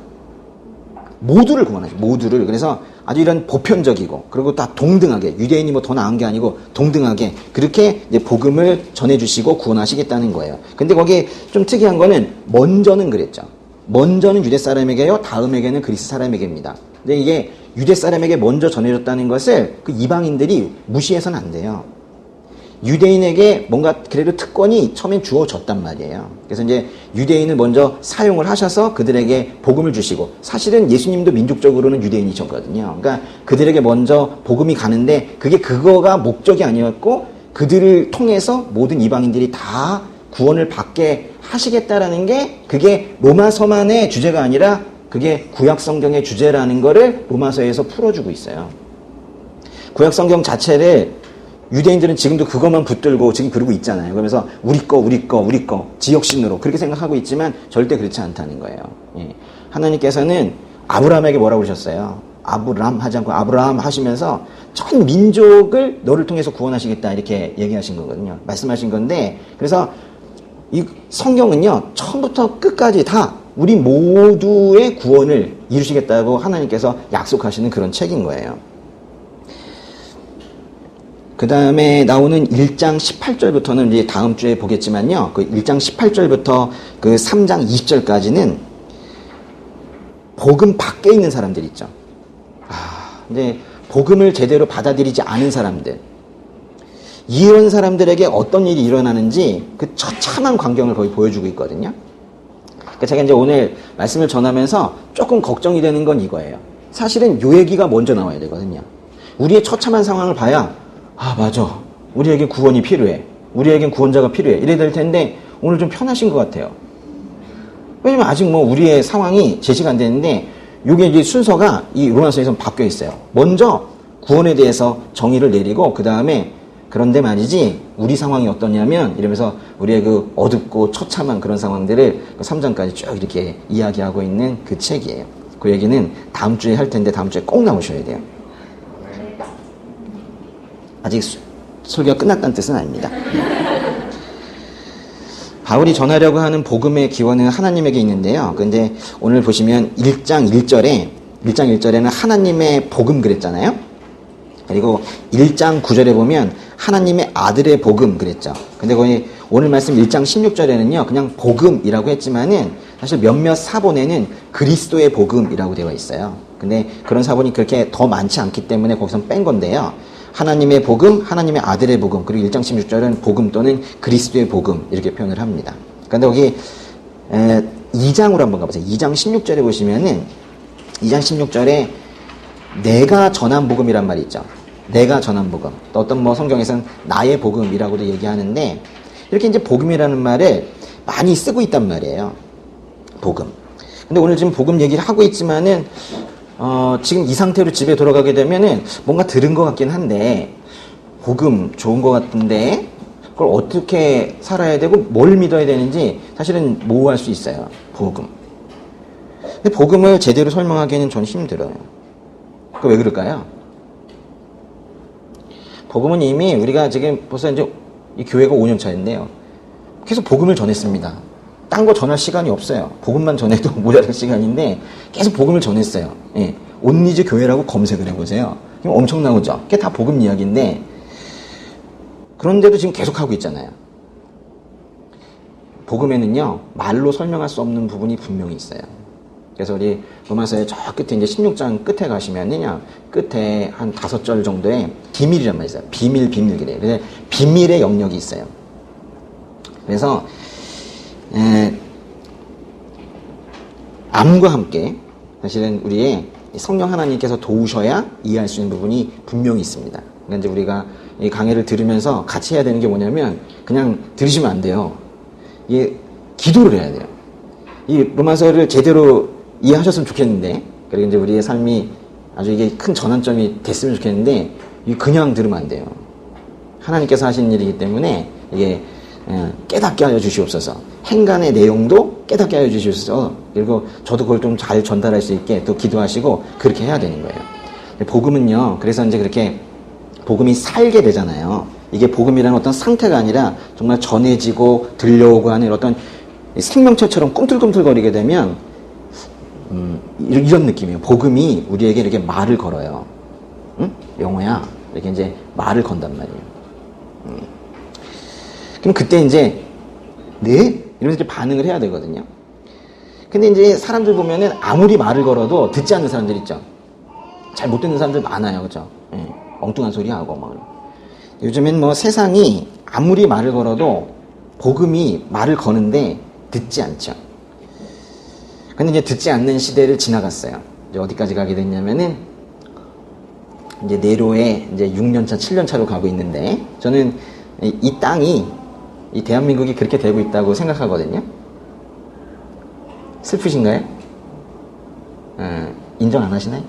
모두를 구원하죠. 모두를. 그래서 아주 이런 보편적이고, 그리고 다 동등하게, 유대인이 뭐 더 나은 게 아니고 동등하게 그렇게 이제 복음을 전해주시고 구원하시겠다는 거예요. 근데 거기에 좀 특이한 거는 먼저는 그랬죠. 먼저는 유대 사람에게요, 다음에게는 그리스 사람에게입니다. 근데 이게 유대 사람에게 먼저 전해졌다는 것을 그 이방인들이 무시해서는 안 돼요. 유대인에게 뭔가 그래도 특권이 처음엔 주어졌단 말이에요. 그래서 이제 유대인을 먼저 사용을 하셔서 그들에게 복음을 주시고, 사실은 예수님도 민족적으로는 유대인이셨거든요. 그러니까 그들에게 먼저 복음이 가는데 그거가 목적이 아니었고, 그들을 통해서 모든 이방인들이 다 구원을 받게 하시겠다라는 게 그게 로마서만의 주제가 아니라 그게 구약성경의 주제라는 거를 로마서에서 풀어주고 있어요. 구약성경 자체를 유대인들은 지금도 그것만 붙들고 지금 그러고 있잖아요. 그러면서 우리 거 지역신으로 그렇게 생각하고 있지만 절대 그렇지 않다는 거예요. 예. 하나님께서는 아브라함에게 뭐라고 그러셨어요? 아브람 하지 않고 아브라함 하시면서 전 민족을 너를 통해서 구원하시겠다 이렇게 얘기하신 거거든요. 말씀하신 건데 그래서 이 성경은요 처음부터 끝까지 다 우리 모두의 구원을 이루시겠다고 하나님께서 약속하시는 그런 책인 거예요. 그 다음에 나오는 1장 18절부터는 이제 다음 주에 보겠지만요. 그 1장 18절부터 그 3장 20절까지는 복음 밖에 있는 사람들 있죠. 이제 복음을 제대로 받아들이지 않은 사람들. 이런 사람들에게 어떤 일이 일어나는지 그 처참한 광경을 거의 보여주고 있거든요. 그러니까 제가 이제 오늘 말씀을 전하면서 조금 걱정이 되는 건 이거예요. 사실은 요 얘기가 먼저 나와야 되거든요. 우리의 처참한 상황을 봐야 맞아. 우리에게 구원이 필요해. 우리에겐 구원자가 필요해. 이래야 될 텐데 오늘 좀 편하신 것 같아요. 왜냐면 아직 뭐 우리의 상황이 제시가 안 되는데 요게 이제 순서가 이 로마서에서는 바뀌어 있어요. 먼저 구원에 대해서 정의를 내리고 그 다음에 그런데 말이지 우리 상황이 어떠냐면 이러면서 우리의 그 어둡고 처참한 그런 상황들을 3장까지 쭉 이렇게 이야기하고 있는 그 책이에요. 그 얘기는 다음 주에 할 텐데 다음 주에 꼭 나오셔야 돼요. 아직 설교가 끝났다는 뜻은 아닙니다. 바울이 전하려고 하는 복음의 기원은 하나님에게 있는데요. 근데 오늘 보시면 1장 1절에는 하나님의 복음 그랬잖아요. 그리고 1장 9절에 보면 하나님의 아들의 복음 그랬죠. 근데 거기 오늘 말씀 1장 16절에는요. 그냥 복음이라고 했지만은 사실 몇몇 사본에는 그리스도의 복음이라고 되어 있어요. 근데 그런 사본이 그렇게 더 많지 않기 때문에 거기서 뺀 건데요. 하나님의 복음, 하나님의 아들의 복음, 그리고 1장 16절은 복음 또는 그리스도의 복음 이렇게 표현을 합니다. 그런데 여기 2장으로 한번 가보세요. 2장 16절에 보시면은 2장 16절에 내가 전한 복음이란 말이 있죠. 내가 전한 복음. 또 어떤 뭐 성경에서는 나의 복음이라고도 얘기하는데 이렇게 이제 복음이라는 말을 많이 쓰고 있단 말이에요. 복음. 근데 오늘 지금 복음 얘기를 하고 있지만은 지금 이 상태로 집에 돌아가게 되면은 뭔가 들은 것 같긴 한데 복음 좋은 것 같은데 그걸 어떻게 살아야 되고 뭘 믿어야 되는지 사실은 모호할 수 있어요. 복음. 근데 복음을 제대로 설명하기에는 전 힘들어요. 그 왜 그럴까요? 복음은 이미 우리가 지금 벌써 이제 이 교회가 5년 차인데요. 계속 복음을 전했습니다. 딴 거 전할 시간이 없어요. 복음만 전해도 모자랄 시간인데 계속 복음을 전했어요. 예. 온리즈 교회라고 검색을 해보세요. 엄청 나오죠. 그게 다 복음 이야기인데 그런데도 지금 계속 하고 있잖아요. 복음에는요 말로 설명할 수 없는 부분이 분명히 있어요. 그래서 우리 로마서의 저 끝에 이제 16장 끝에 가시면은요 끝에 한 5절 정도의 비밀이란 말이 있어요. 비밀 그래요. 그래서 비밀의 영역이 있어요. 그래서 암과 함께 사실은 우리의 성령 하나님께서 도우셔야 이해할 수 있는 부분이 분명히 있습니다. 그러니까 이제 우리가 이 강의를 들으면서 같이 해야 되는 게 뭐냐면 그냥 들으시면 안 돼요. 이게 기도를 해야 돼요. 이 로마서를 제대로 이해하셨으면 좋겠는데 그리고 이제 우리의 삶이 아주 이게 큰 전환점이 됐으면 좋겠는데 이게 그냥 들으면 안 돼요. 하나님께서 하신 일이기 때문에 이게 깨닫게 하여 주시옵소서. 행간의 내용도 깨닫게 하여 주시옵소서. 그리고 저도 그걸 좀 잘 전달할 수 있게 또 기도하시고 그렇게 해야 되는 거예요. 복음은요. 그래서 이제 그렇게 복음이 살게 되잖아요. 이게 복음이라는 어떤 상태가 아니라 정말 전해지고 들려오고 하는 어떤 생명체처럼 꿈틀꿈틀거리게 되면 이런 느낌이에요. 복음이 우리에게 이렇게 말을 걸어요. 응? 영호야. 이렇게 이제 말을 건단 말이에요. 그럼 그때 이제 네? 이러면서 이렇게 반응을 해야 되거든요. 근데 이제 사람들 보면은 아무리 말을 걸어도 듣지 않는 사람들 있죠. 잘 못 듣는 사람들 많아요. 그죠? 예, 엉뚱한 소리 하고 막. 요즘엔 뭐 세상이 아무리 말을 걸어도 복음이 말을 거는데 듣지 않죠. 근데 이제 듣지 않는 시대를 지나갔어요. 이제 어디까지 가게 됐냐면은 이제 네로에 이제 6년차, 7년차로 가고 있는데 저는 이 땅이 이 대한민국이 그렇게 되고 있다고 생각하거든요. 슬프신가요? 인정 안 하시나요?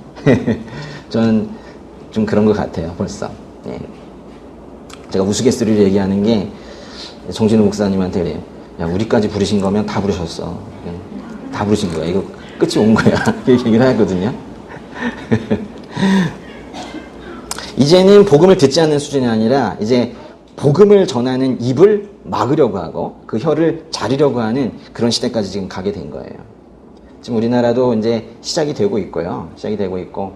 저는 좀 그런 것 같아요, 벌써. 예. 제가 우스갯소리로 얘기하는 게 정진우 목사님한테 그래요. 야, 우리까지 부르신 거면 다 부르셨어. 다 부르신 거야. 이거 끝이 온 거야. 이렇게 얘기를 하거든요. 이제는 복음을 듣지 않는 수준이 아니라 이제 복음을 전하는 입을 막으려고 하고 그 혀를 자르려고 하는 그런 시대까지 지금 가게 된 거예요. 지금 우리나라도 이제 시작이 되고 있고요. 시작이 되고 있고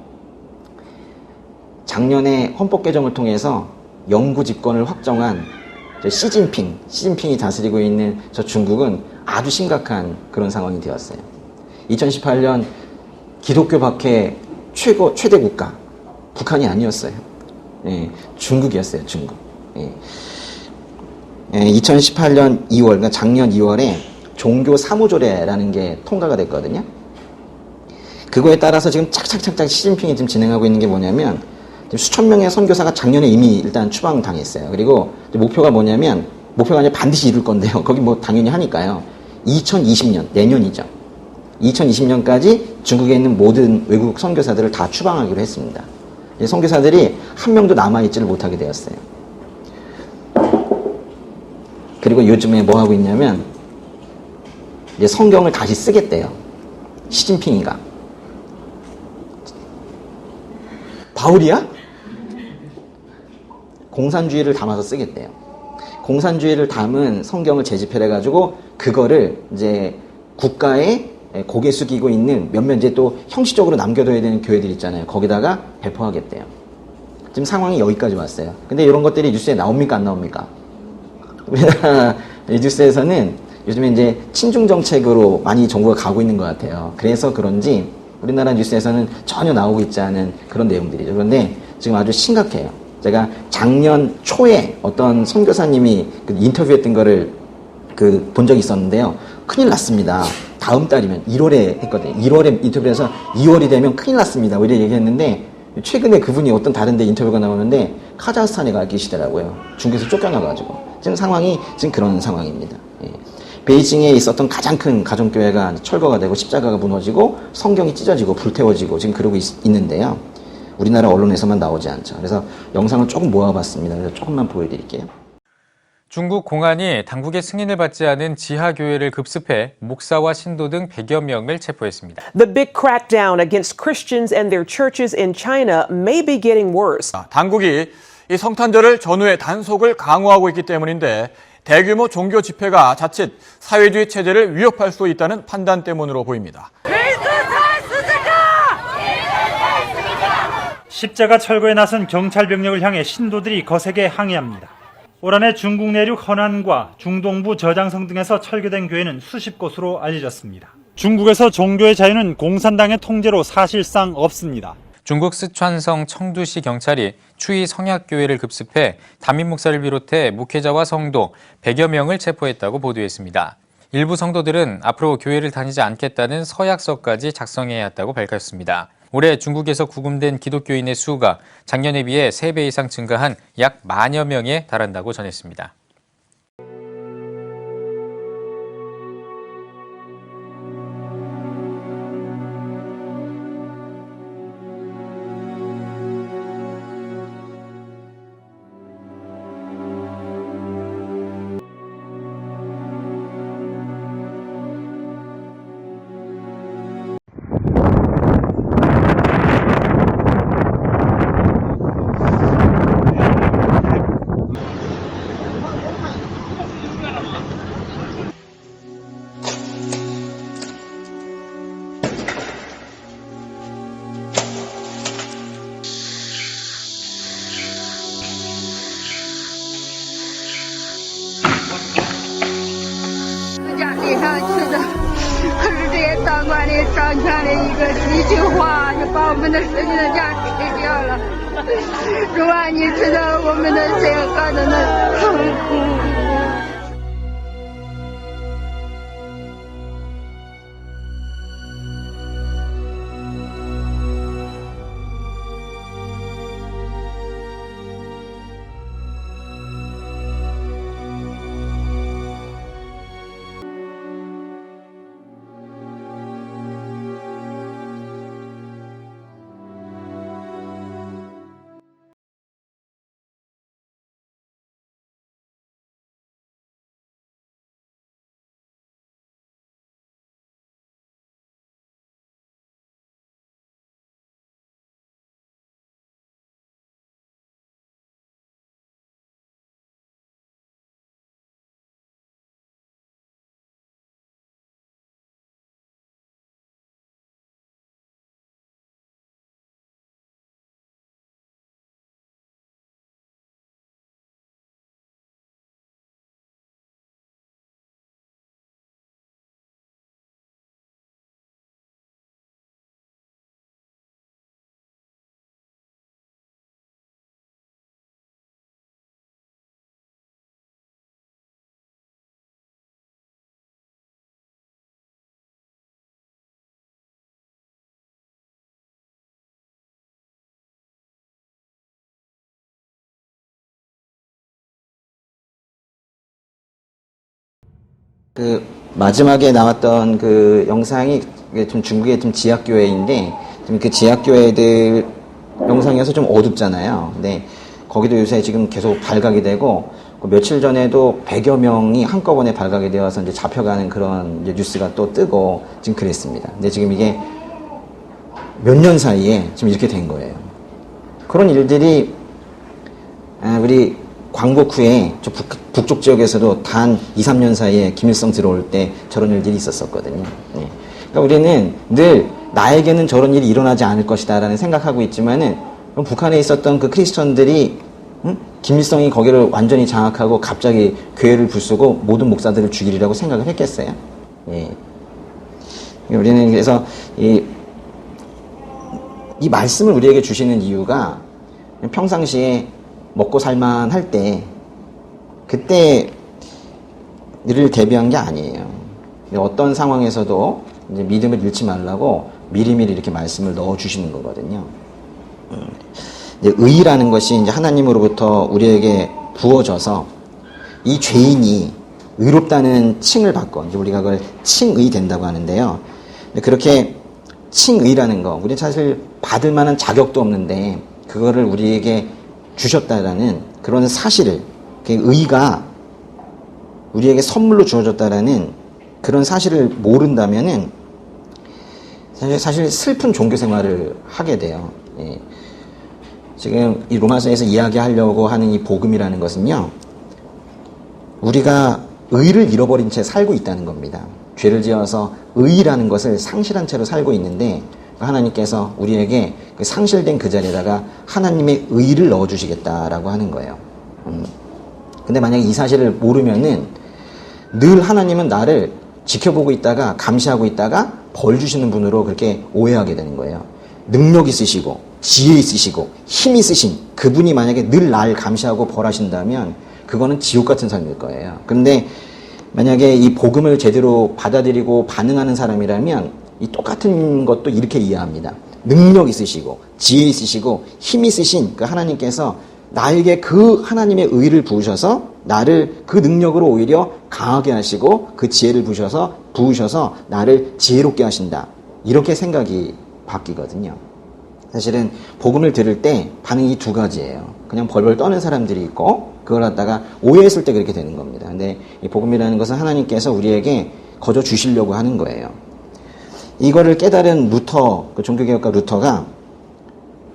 작년에 헌법 개정을 통해서 영구 집권을 확정한 시진핑이 다스리고 있는 저 중국은 아주 심각한 그런 상황이 되었어요. 2018년 기독교 박해 최대 국가 북한이 아니었어요. 예, 중국이었어요. 중국. 예. 2018년 2월, 그러니까 작년 2월에 종교 사무조례라는 게 통과가 됐거든요. 그거에 따라서 지금 착착착착 시진핑이 지금 진행하고 있는 게 뭐냐면 수천 명의 선교사가 작년에 이미 일단 추방당했어요. 그리고 목표가 뭐냐면 목표가 아니라 반드시 이룰 건데요. 거기 뭐 당연히 하니까요. 2020년 내년이죠. 2020년까지 중국에 있는 모든 외국 선교사들을 다 추방하기로 했습니다. 선교사들이 한 명도 남아있지를 못하게 되었어요. 그리고 요즘에 뭐 하고 있냐면 이제 성경을 다시 쓰겠대요. 시진핑이가. 바울이야? 공산주의를 담아서 쓰겠대요. 공산주의를 담은 성경을 재집필해가지고 그거를 이제 국가에 고개 숙이고 있는 몇몇 이제 또 형식적으로 남겨둬야 되는 교회들 있잖아요. 거기다가 배포하겠대요. 지금 상황이 여기까지 왔어요. 근데 이런 것들이 뉴스에 나옵니까? 안 나옵니까? 우리나라 뉴스에서는 요즘에 이제 친중 정책으로 많이 정부가 가고 있는 것 같아요. 그래서 그런지 우리나라 뉴스에서는 전혀 나오고 있지 않은 그런 내용들이죠. 그런데 지금 아주 심각해요. 제가 작년 초에 어떤 선교사님이 인터뷰했던 거를 본 적이 있었는데요. 큰일 났습니다. 다음 달이면 1월에 했거든요. 1월에 인터뷰를 해서 2월이 되면 큰일 났습니다. 이렇게 얘기했는데 최근에 그분이 어떤 다른 데 인터뷰가 나오는데 카자흐스탄에 가 계시더라고요. 중국에서 쫓겨나가지고. 지금 상황이 지금 그런 상황입니다. 예. 베이징에 있었던 가장 큰 가정교회가 철거가 되고 십자가가 무너지고 성경이 찢어지고 불태워지고 지금 그러고 있는데요. 우리나라 언론에서만 나오지 않죠. 그래서 영상을 조금 모아봤습니다. 그래서 조금만 보여드릴게요. 중국 공안이 당국의 승인을 받지 않은 지하교회를 급습해 목사와 신도 등 100여 명을 체포했습니다. The big crackdown against Christians and their churches in China may be getting worse. 당국이 이 성탄절을 전후에 단속을 강화하고 있기 때문인데 대규모 종교 집회가 자칫 사회주의 체제를 위협할 수 있다는 판단 때문으로 보입니다. 십자가 철거에 나선 경찰 병력을 향해 신도들이 거세게 항의합니다. 올 한해 중국 내륙 허난과 중동부 저장성 등에서 철거된 교회는 수십 곳으로 알려졌습니다. 중국에서 종교의 자유는 공산당의 통제로 사실상 없습니다. 중국 스촨성 청두시 경찰이 추이 성약교회를 급습해 담임 목사를 비롯해 목회자와 성도 100여 명을 체포했다고 보도했습니다. 일부 성도들은 앞으로 교회를 다니지 않겠다는 서약서까지 작성해야 했다고 밝혔습니다. 올해 중국에서 구금된 기독교인의 수가 작년에 비해 3배 이상 증가한 약 10,000여 명에 달한다고 전했습니다. 그 마지막에 나왔던 그 영상이 좀 중국의 좀 지하교회인데 좀 그 지하교회들 영상이어서 좀 어둡잖아요. 근데 거기도 요새 지금 계속 발각이 되고 그 며칠 전에도 100여 명이 한꺼번에 발각이 되어서 이제 잡혀가는 그런 이제 뉴스가 또 뜨고 지금 그랬습니다. 근데 지금 이게 몇 년 사이에 지금 이렇게 된 거예요. 그런 일들이 우리 광복 후에 저 북쪽 지역에서도 단 2, 3년 사이에 김일성 들어올 때 저런 일들이 있었었거든요. 네. 그러니까 우리는 늘 나에게는 저런 일이 일어나지 않을 것이다 라는 생각하고 있지만은 북한에 있었던 그 크리스천들이 김일성이 거기를 완전히 장악하고 갑자기 교회를 부수고 모든 목사들을 죽이리라고 생각을 했겠어요? 예. 우리는 그래서 이 말씀을 우리에게 주시는 이유가 평상시에 먹고 살만 할 때 그때 를 대비한 게 아니에요. 어떤 상황에서도 이제 믿음을 잃지 말라고 미리미리 이렇게 말씀을 넣어 주시는 거거든요. 이제 의라는 것이 이제 하나님으로부터 우리에게 부어져서 이 죄인이 의롭다는 칭을 받고 이제 우리가 그걸 칭의 된다고 하는데요. 그렇게 칭의라는 거, 우리 사실 받을 만한 자격도 없는데 그거를 우리에게 주셨다라는 그런 사실을, 의가 우리에게 선물로 주어졌다라는 그런 사실을 모른다면은 사실 슬픈 종교 생활을 하게 돼요. 예. 지금 이 로마서에서 이야기하려고 하는 이 복음이라는 것은요, 우리가 의를 잃어버린 채 살고 있다는 겁니다. 죄를 지어서 의라는 것을 상실한 채로 살고 있는데 하나님께서 우리에게 그 상실된 그 자리에다가 하나님의 의를 넣어주시겠다라고 하는 거예요. 근데 만약에 이 사실을 모르면은 늘 하나님은 나를 지켜보고 있다가 감시하고 있다가 벌 주시는 분으로 그렇게 오해하게 되는 거예요. 능력 있으시고 지혜 있으시고 힘 있으신 그분이 만약에 늘 날 감시하고 벌하신다면 그거는 지옥 같은 삶일 거예요. 그런데 만약에 이 복음을 제대로 받아들이고 반응하는 사람이라면 이 똑같은 것도 이렇게 이해합니다. 능력 있으시고 지혜 있으시고 힘 있으신 그 하나님께서 나에게 그 하나님의 의를 부으셔서 나를 그 능력으로 오히려 강하게 하시고 그 지혜를 부으셔서 나를 지혜롭게 하신다. 이렇게 생각이 바뀌거든요. 사실은 복음을 들을 때 반응이 두 가지예요. 그냥 벌벌 떠는 사람들이 있고 그걸 갖다가 오해했을 때 그렇게 되는 겁니다. 근데 이 복음이라는 것은 하나님께서 우리에게 거저 주시려고 하는 거예요. 이거를 깨달은 루터, 그 종교개혁가 루터가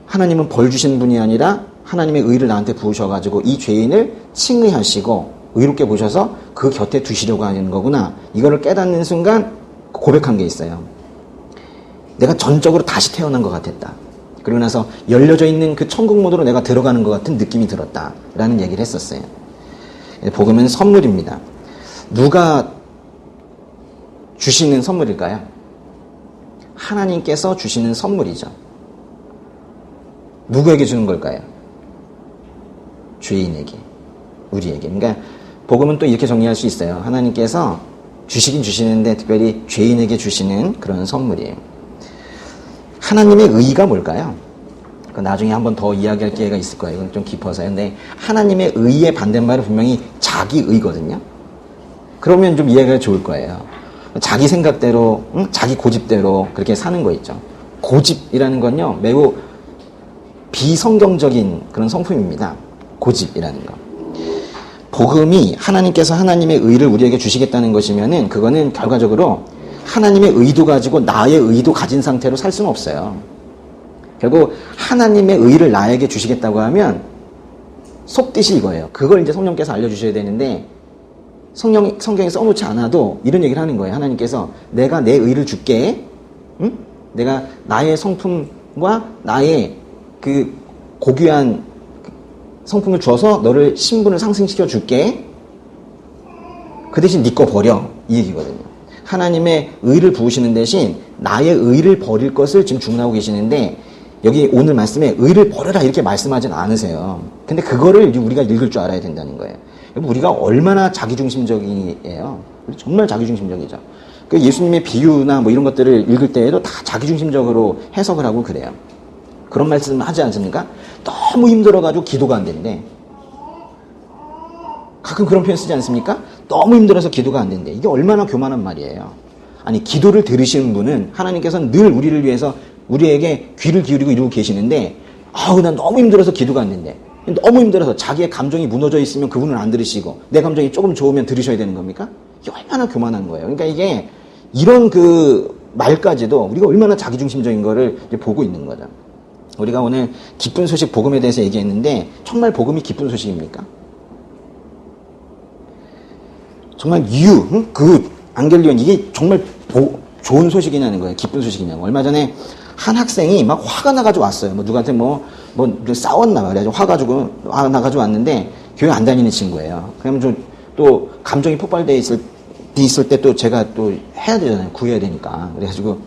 하나님은 벌 주시는 분이 아니라 하나님의 의를 나한테 부으셔가지고 이 죄인을 칭의하시고 의롭게 보셔서 그 곁에 두시려고 하는 거구나. 이거를 깨닫는 순간 고백한 게 있어요. 내가 전적으로 다시 태어난 것 같았다. 그리고 나서 열려져 있는 그 천국 모드로 내가 들어가는 것 같은 느낌이 들었다. 라는 얘기를 했었어요. 복음은 선물입니다. 누가 주시는 선물일까요? 하나님께서 주시는 선물이죠. 누구에게 주는 걸까요? 죄인에게, 우리에게. 그러니까 복음은 또 이렇게 정리할 수 있어요. 하나님께서 주시긴 주시는데 특별히 죄인에게 주시는 그런 선물이에요. 하나님의 의가 뭘까요? 나중에 한번 더 이야기할 기회가 있을 거예요. 이건 좀 깊어서요. 근데 하나님의 의의 반대말은 분명히 자기의거든요. 그러면 좀 이해가 좋을 거예요. 자기 생각대로, 자기 고집대로 그렇게 사는 거 있죠. 고집이라는 건요, 매우 비성경적인 그런 성품입니다. 고집이라는 거. 복음이 하나님께서 하나님의 의를 우리에게 주시겠다는 것이면은 그거는 결과적으로 하나님의 의도 가지고 나의 의도 가진 상태로 살 수는 없어요. 결국 하나님의 의를 나에게 주시겠다고 하면 속뜻이 이거예요. 그걸 이제 성령께서 알려주셔야 되는데 성경에 써놓지 않아도 이런 얘기를 하는 거예요. 하나님께서 내가 내 의를 줄게. 응? 내가 나의 성품과 나의 그 고귀한 성품을 주어서 너를 신분을 상승시켜 줄게. 그 대신 네 거 버려. 이 얘기거든요. 하나님의 의를 부으시는 대신 나의 의를 버릴 것을 지금 주문하고 계시는데 여기 오늘 말씀에 의를 버려라 이렇게 말씀하진 않으세요. 근데 그거를 우리가 읽을 줄 알아야 된다는 거예요. 우리가 얼마나 자기중심적이에요. 정말 자기중심적이죠. 그 예수님의 비유나 뭐 이런 것들을 읽을 때에도 다 자기중심적으로 해석을 하고 그래요. 그런 말씀 하지 않습니까? 너무 힘들어가지고 기도가 안 되는데 가끔 그런 표현 쓰지 않습니까? 너무 힘들어서 기도가 안 된대. 이게 얼마나 교만한 말이에요. 아니, 기도를 들으시는 분은 하나님께서는 늘 우리를 위해서 우리에게 귀를 기울이고 이러고 계시는데, 난 너무 힘들어서 기도가 안 된대. 너무 힘들어서 자기의 감정이 무너져 있으면 그분은 안 들으시고 내 감정이 조금 좋으면 들으셔야 되는 겁니까? 이게 얼마나 교만한 거예요. 그러니까 이게 이런 그 말까지도 우리가 얼마나 자기중심적인 거를 이제 보고 있는 거죠. 우리가 오늘 기쁜 소식 복음에 대해서 얘기했는데 정말 복음이 기쁜 소식입니까? 정말 그 안겔리온 이게 정말 좋은 소식이냐는 거예요. 기쁜 소식이냐고. 얼마 전에 한 학생이 막 화가 나가지고 왔어요. 뭐 누구한테 싸웠나 봐요. 그래서 화 나가지고 왔는데 교회 안 다니는 친구예요. 그러면 또 감정이 폭발돼 있을 때 또 제가 또 해야 되잖아요. 구해야 되니까. 그래가지고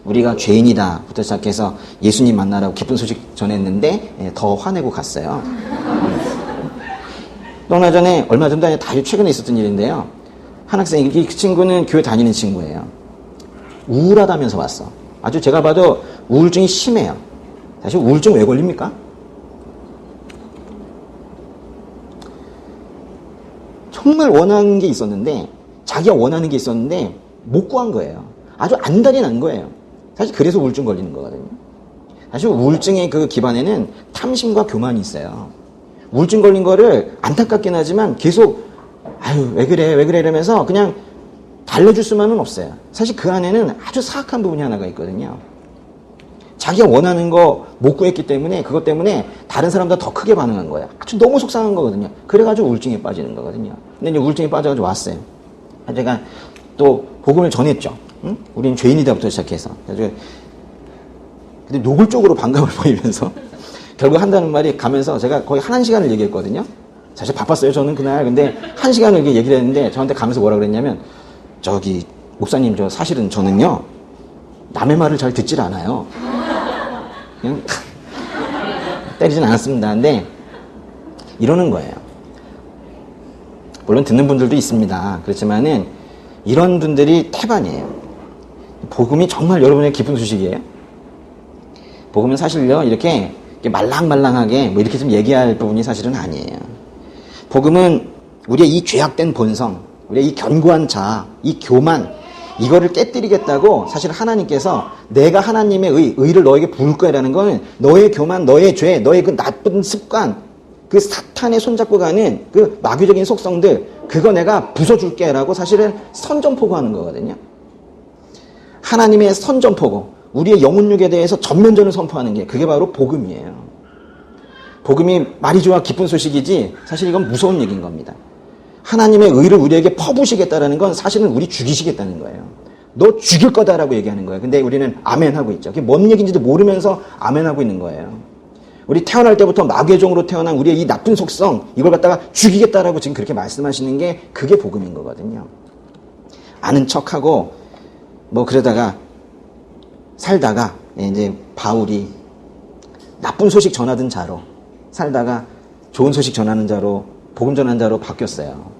우리가 죄인이다부터 시작해서 예수님 만나라고 기쁜 소식 전했는데 더 화내고 갔어요. 또 얼마 전도 아니라 아주 최근에 있었던 일인데요. 한 학생이 그 친구는 교회 다니는 친구예요. 우울하다면서 왔어. 아주 제가 봐도 우울증이 심해요. 사실 우울증 왜 걸립니까? 정말 원하는 게 있었는데 자기가 원하는 게 있었는데 못 구한 거예요. 아주 안달이 난 거예요. 사실 그래서 우울증 걸리는 거거든요. 사실 우울증의 그 기반에는 탐심과 교만이 있어요. 우울증 걸린 거를 안타깝긴 하지만 계속 왜 그래 이러면서 그냥 달래줄 수만은 없어요. 사실 그 안에는 아주 사악한 부분이 하나가 있거든요. 자기가 원하는 거 못 구했기 때문에 그것 때문에 다른 사람보다 더 크게 반응한 거예요. 아주 너무 속상한 거거든요. 그래가지고 우울증에 빠지는 거거든요. 근데 이제 우울증에 빠져가지고 왔어요. 제가 또 복음을 전했죠. 응? 우리는 죄인이다부터 시작해서. 근데 노골적으로 반감을 보이면서 결국 한다는 말이 가면서 제가 거의 한 시간을 얘기했거든요. 사실 바빴어요, 저는 그날. 근데 1시간을 이렇게 얘기를 했는데 저한테 가면서 뭐라 그랬냐면 목사님, 사실은 저는요, 남의 말을 잘 듣질 않아요. 그냥 때리진 않았습니다. 근데 이러는 거예요. 물론 듣는 분들도 있습니다. 그렇지만은 이런 분들이 태반이에요. 복음이 정말 여러분의 기쁜 소식이에요. 복음은 사실요, 이렇게 말랑말랑하게 이렇게 좀 얘기할 부분이 사실은 아니에요. 복음은 우리의 이 죄악된 본성, 우리의 이 견고한 자아, 이 교만, 이거를 깨뜨리겠다고 사실 하나님께서 내가 하나님의 의를 너에게 부을 거라는 건 너의 교만, 너의 죄, 너의 그 나쁜 습관, 그 사탄의 손잡고 가는 그 마귀적인 속성들, 그거 내가 부숴줄게 라고 사실은 선전포고하는 거거든요. 하나님의 선전포고, 우리의 영혼육에 대해서 전면전을 선포하는 게 그게 바로 복음이에요. 복음이 말이 좋아 기쁜 소식이지 사실 이건 무서운 얘기인 겁니다. 하나님의 의를 우리에게 퍼부시겠다라는 건 사실은 우리 죽이시겠다는 거예요. 너 죽일 거다라고 얘기하는 거예요. 근데 우리는 아멘 하고 있죠. 그게 뭔 얘기인지도 모르면서 아멘 하고 있는 거예요. 우리 태어날 때부터 마귀의 종으로 태어난 우리의 이 나쁜 속성, 이걸 갖다가 죽이겠다라고 지금 그렇게 말씀하시는 게 그게 복음인 거거든요. 아는 척하고 그러다가 살다가 이제 바울이 나쁜 소식 전하던 자로 살다가 좋은 소식 전하는 자로, 복음 전하는 자로 바뀌었어요.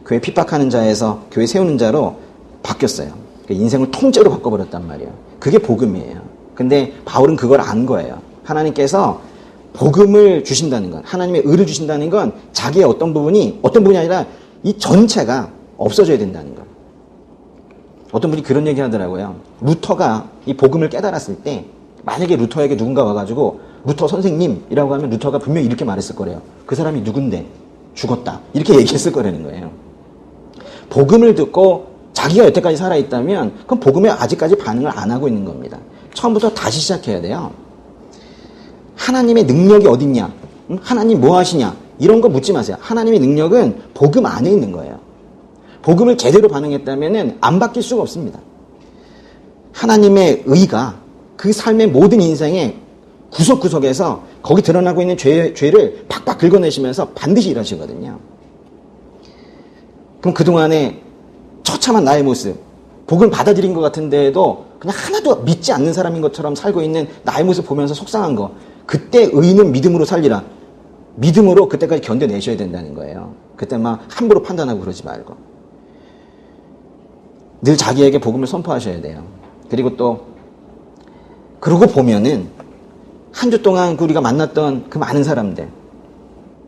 교회 핍박하는 자에서 교회 세우는 자로 바뀌었어요. 인생을 통째로 바꿔버렸단 말이에요. 그게 복음이에요. 근데 바울은 그걸 안 거예요. 하나님께서 복음을 주신다는 건, 하나님의 의를 주신다는 건 자기의 어떤 부분이 아니라 이 전체가 없어져야 된다는 거. 어떤 분이 그런 얘기 하더라고요. 루터가 이 복음을 깨달았을 때 만약에 루터에게 누군가 와가지고 루터 선생님이라고 하면 루터가 분명히 이렇게 말했을 거래요. 그 사람이 누군데? 죽었다. 이렇게 얘기했을 거라는 거예요. 복음을 듣고 자기가 여태까지 살아있다면 그럼 복음에 아직까지 반응을 안 하고 있는 겁니다. 처음부터 다시 시작해야 돼요. 하나님의 능력이 어딨냐? 하나님 뭐 하시냐? 이런 거 묻지 마세요. 하나님의 능력은 복음 안에 있는 거예요. 복음을 제대로 반응했다면 안 바뀔 수가 없습니다. 하나님의 의가 그 삶의 모든 인생의 구석구석에서 거기 드러나고 있는 죄를 팍팍 긁어내시면서 반드시 일하시거든요. 그럼 그동안에 처참한 나의 모습, 복음을 받아들인 것 같은데도 그냥 하나도 믿지 않는 사람인 것처럼 살고 있는 나의 모습 보면서 속상한 거, 그때 의는 믿음으로 살리라. 믿음으로 그때까지 견뎌내셔야 된다는 거예요. 그때 막 함부로 판단하고 그러지 말고. 늘 자기에게 복음을 선포하셔야 돼요. 그리고 또 그러고 보면은 한 주 동안 우리가 만났던 그 많은 사람들,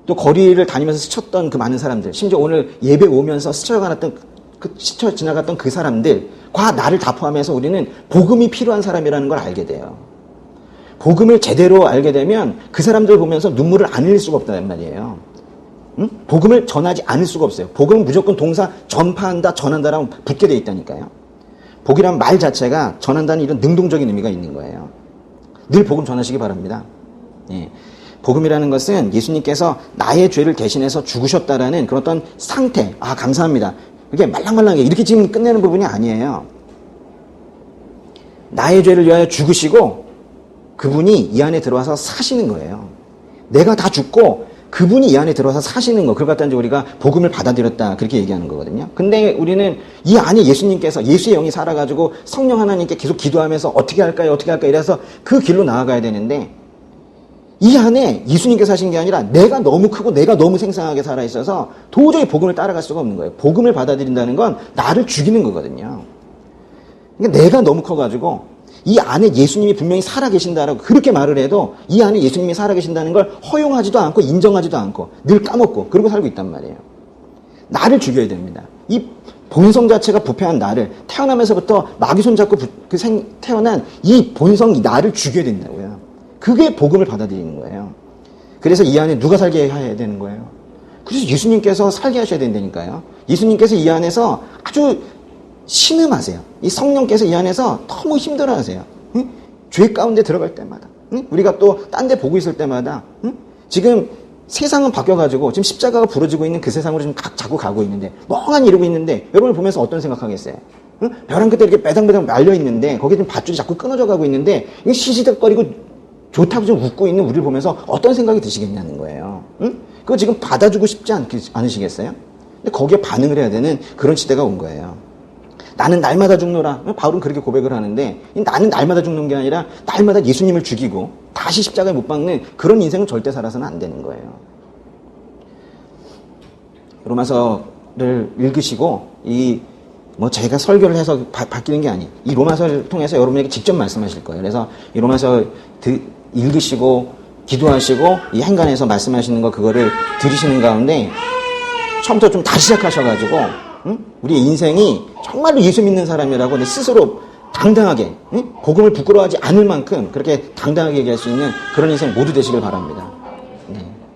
또 거리를 다니면서 스쳤던 그 많은 사람들, 심지어 오늘 예배 오면서 스쳐 지나갔던 그 사람들과 나를 다 포함해서 우리는 복음이 필요한 사람이라는 걸 알게 돼요. 복음을 제대로 알게 되면 그 사람들 보면서 눈물을 안 흘릴 수가 없다는 말이에요. 응? 복음을 전하지 않을 수가 없어요. 복음은 무조건 동사 전파한다, 전한다라고 붙게 돼 있다니까요. 복이란 말 자체가 전한다는 이런 능동적인 의미가 있는 거예요. 늘 복음 전하시기 바랍니다. 예. 복음이라는 것은 예수님께서 나의 죄를 대신해서 죽으셨다라는 그런 어떤 상태, 아, 감사합니다. 이렇게 말랑말랑하게 이렇게 지금 끝내는 부분이 아니에요. 나의 죄를 위하여 죽으시고 그분이 이 안에 들어와서 사시는 거예요. 내가 다 죽고 그분이 이 안에 들어와서 사시는 거, 그걸 갖다 이제 우리가 복음을 받아들였다, 그렇게 얘기하는 거거든요. 근데 우리는 이 안에 예수님께서, 예수의 영이 살아가지고 성령 하나님께 계속 기도하면서 어떻게 할까요? 이래서 그 길로 나아가야 되는데, 이 안에 예수님께서 하신 게 아니라 내가 너무 크고 내가 너무 생생하게 살아있어서 도저히 복음을 따라갈 수가 없는 거예요. 복음을 받아들인다는 건 나를 죽이는 거거든요. 그러니까 내가 너무 커가지고 이 안에 예수님이 분명히 살아계신다라고 그렇게 말을 해도 이 안에 예수님이 살아계신다는 걸 허용하지도 않고 인정하지도 않고 늘 까먹고 그러고 살고 있단 말이에요. 나를 죽여야 됩니다. 이 본성 자체가 부패한 나를 태어나면서부터 마귀 손잡고 태어난 이 본성, 이 나를 죽여야 된다고요. 그게 복음을 받아들이는 거예요. 그래서 이 안에 누가 살게 해야 되는 거예요? 그래서 예수님께서 살게 하셔야 된다니까요. 예수님께서 이 안에서 아주 신음하세요. 이 성령께서 이 안에서 너무 힘들어하세요. 응? 죄 가운데 들어갈 때마다, 응? 우리가 또 딴 데 보고 있을 때마다, 응? 지금 세상은 바뀌어가지고 지금 십자가가 부러지고 있는 그 세상으로 지금 자꾸 가고 있는데 멍하니 이러고 있는데 여러분을 보면서 어떤 생각하겠어요? 응? 벼랑 끝에 이렇게 매당매당 말려 있는데 거기에 좀 밧줄이 자꾸 끊어져 가고 있는데 시시덕거리고 좋다고 좀 웃고 있는 우리를 보면서 어떤 생각이 드시겠냐는 거예요. 응? 그거 지금 받아주고 싶지 않으시겠어요? 근데 거기에 반응을 해야 되는 그런 시대가 온 거예요. 나는 날마다 죽노라. 바울은 그렇게 고백을 하는데 나는 날마다 죽는 게 아니라 날마다 예수님을 죽이고 다시 십자가에 못 박는 그런 인생은 절대 살아서는 안 되는 거예요. 로마서를 읽으시고 제가 설교를 해서 바뀌는 게 아니에요. 이 로마서를 통해서 여러분에게 직접 말씀하실 거예요. 그래서 이 로마서 읽으시고 기도하시고 이 행간에서 말씀하시는 거 그거를 들으시는 가운데 처음부터 좀 다시 시작하셔가지고 우리 인생이 정말로 예수 믿는 사람이라고 스스로 당당하게 복음을 부끄러워하지 않을 만큼 그렇게 당당하게 얘기할 수 있는 그런 인생 모두 되시길 바랍니다.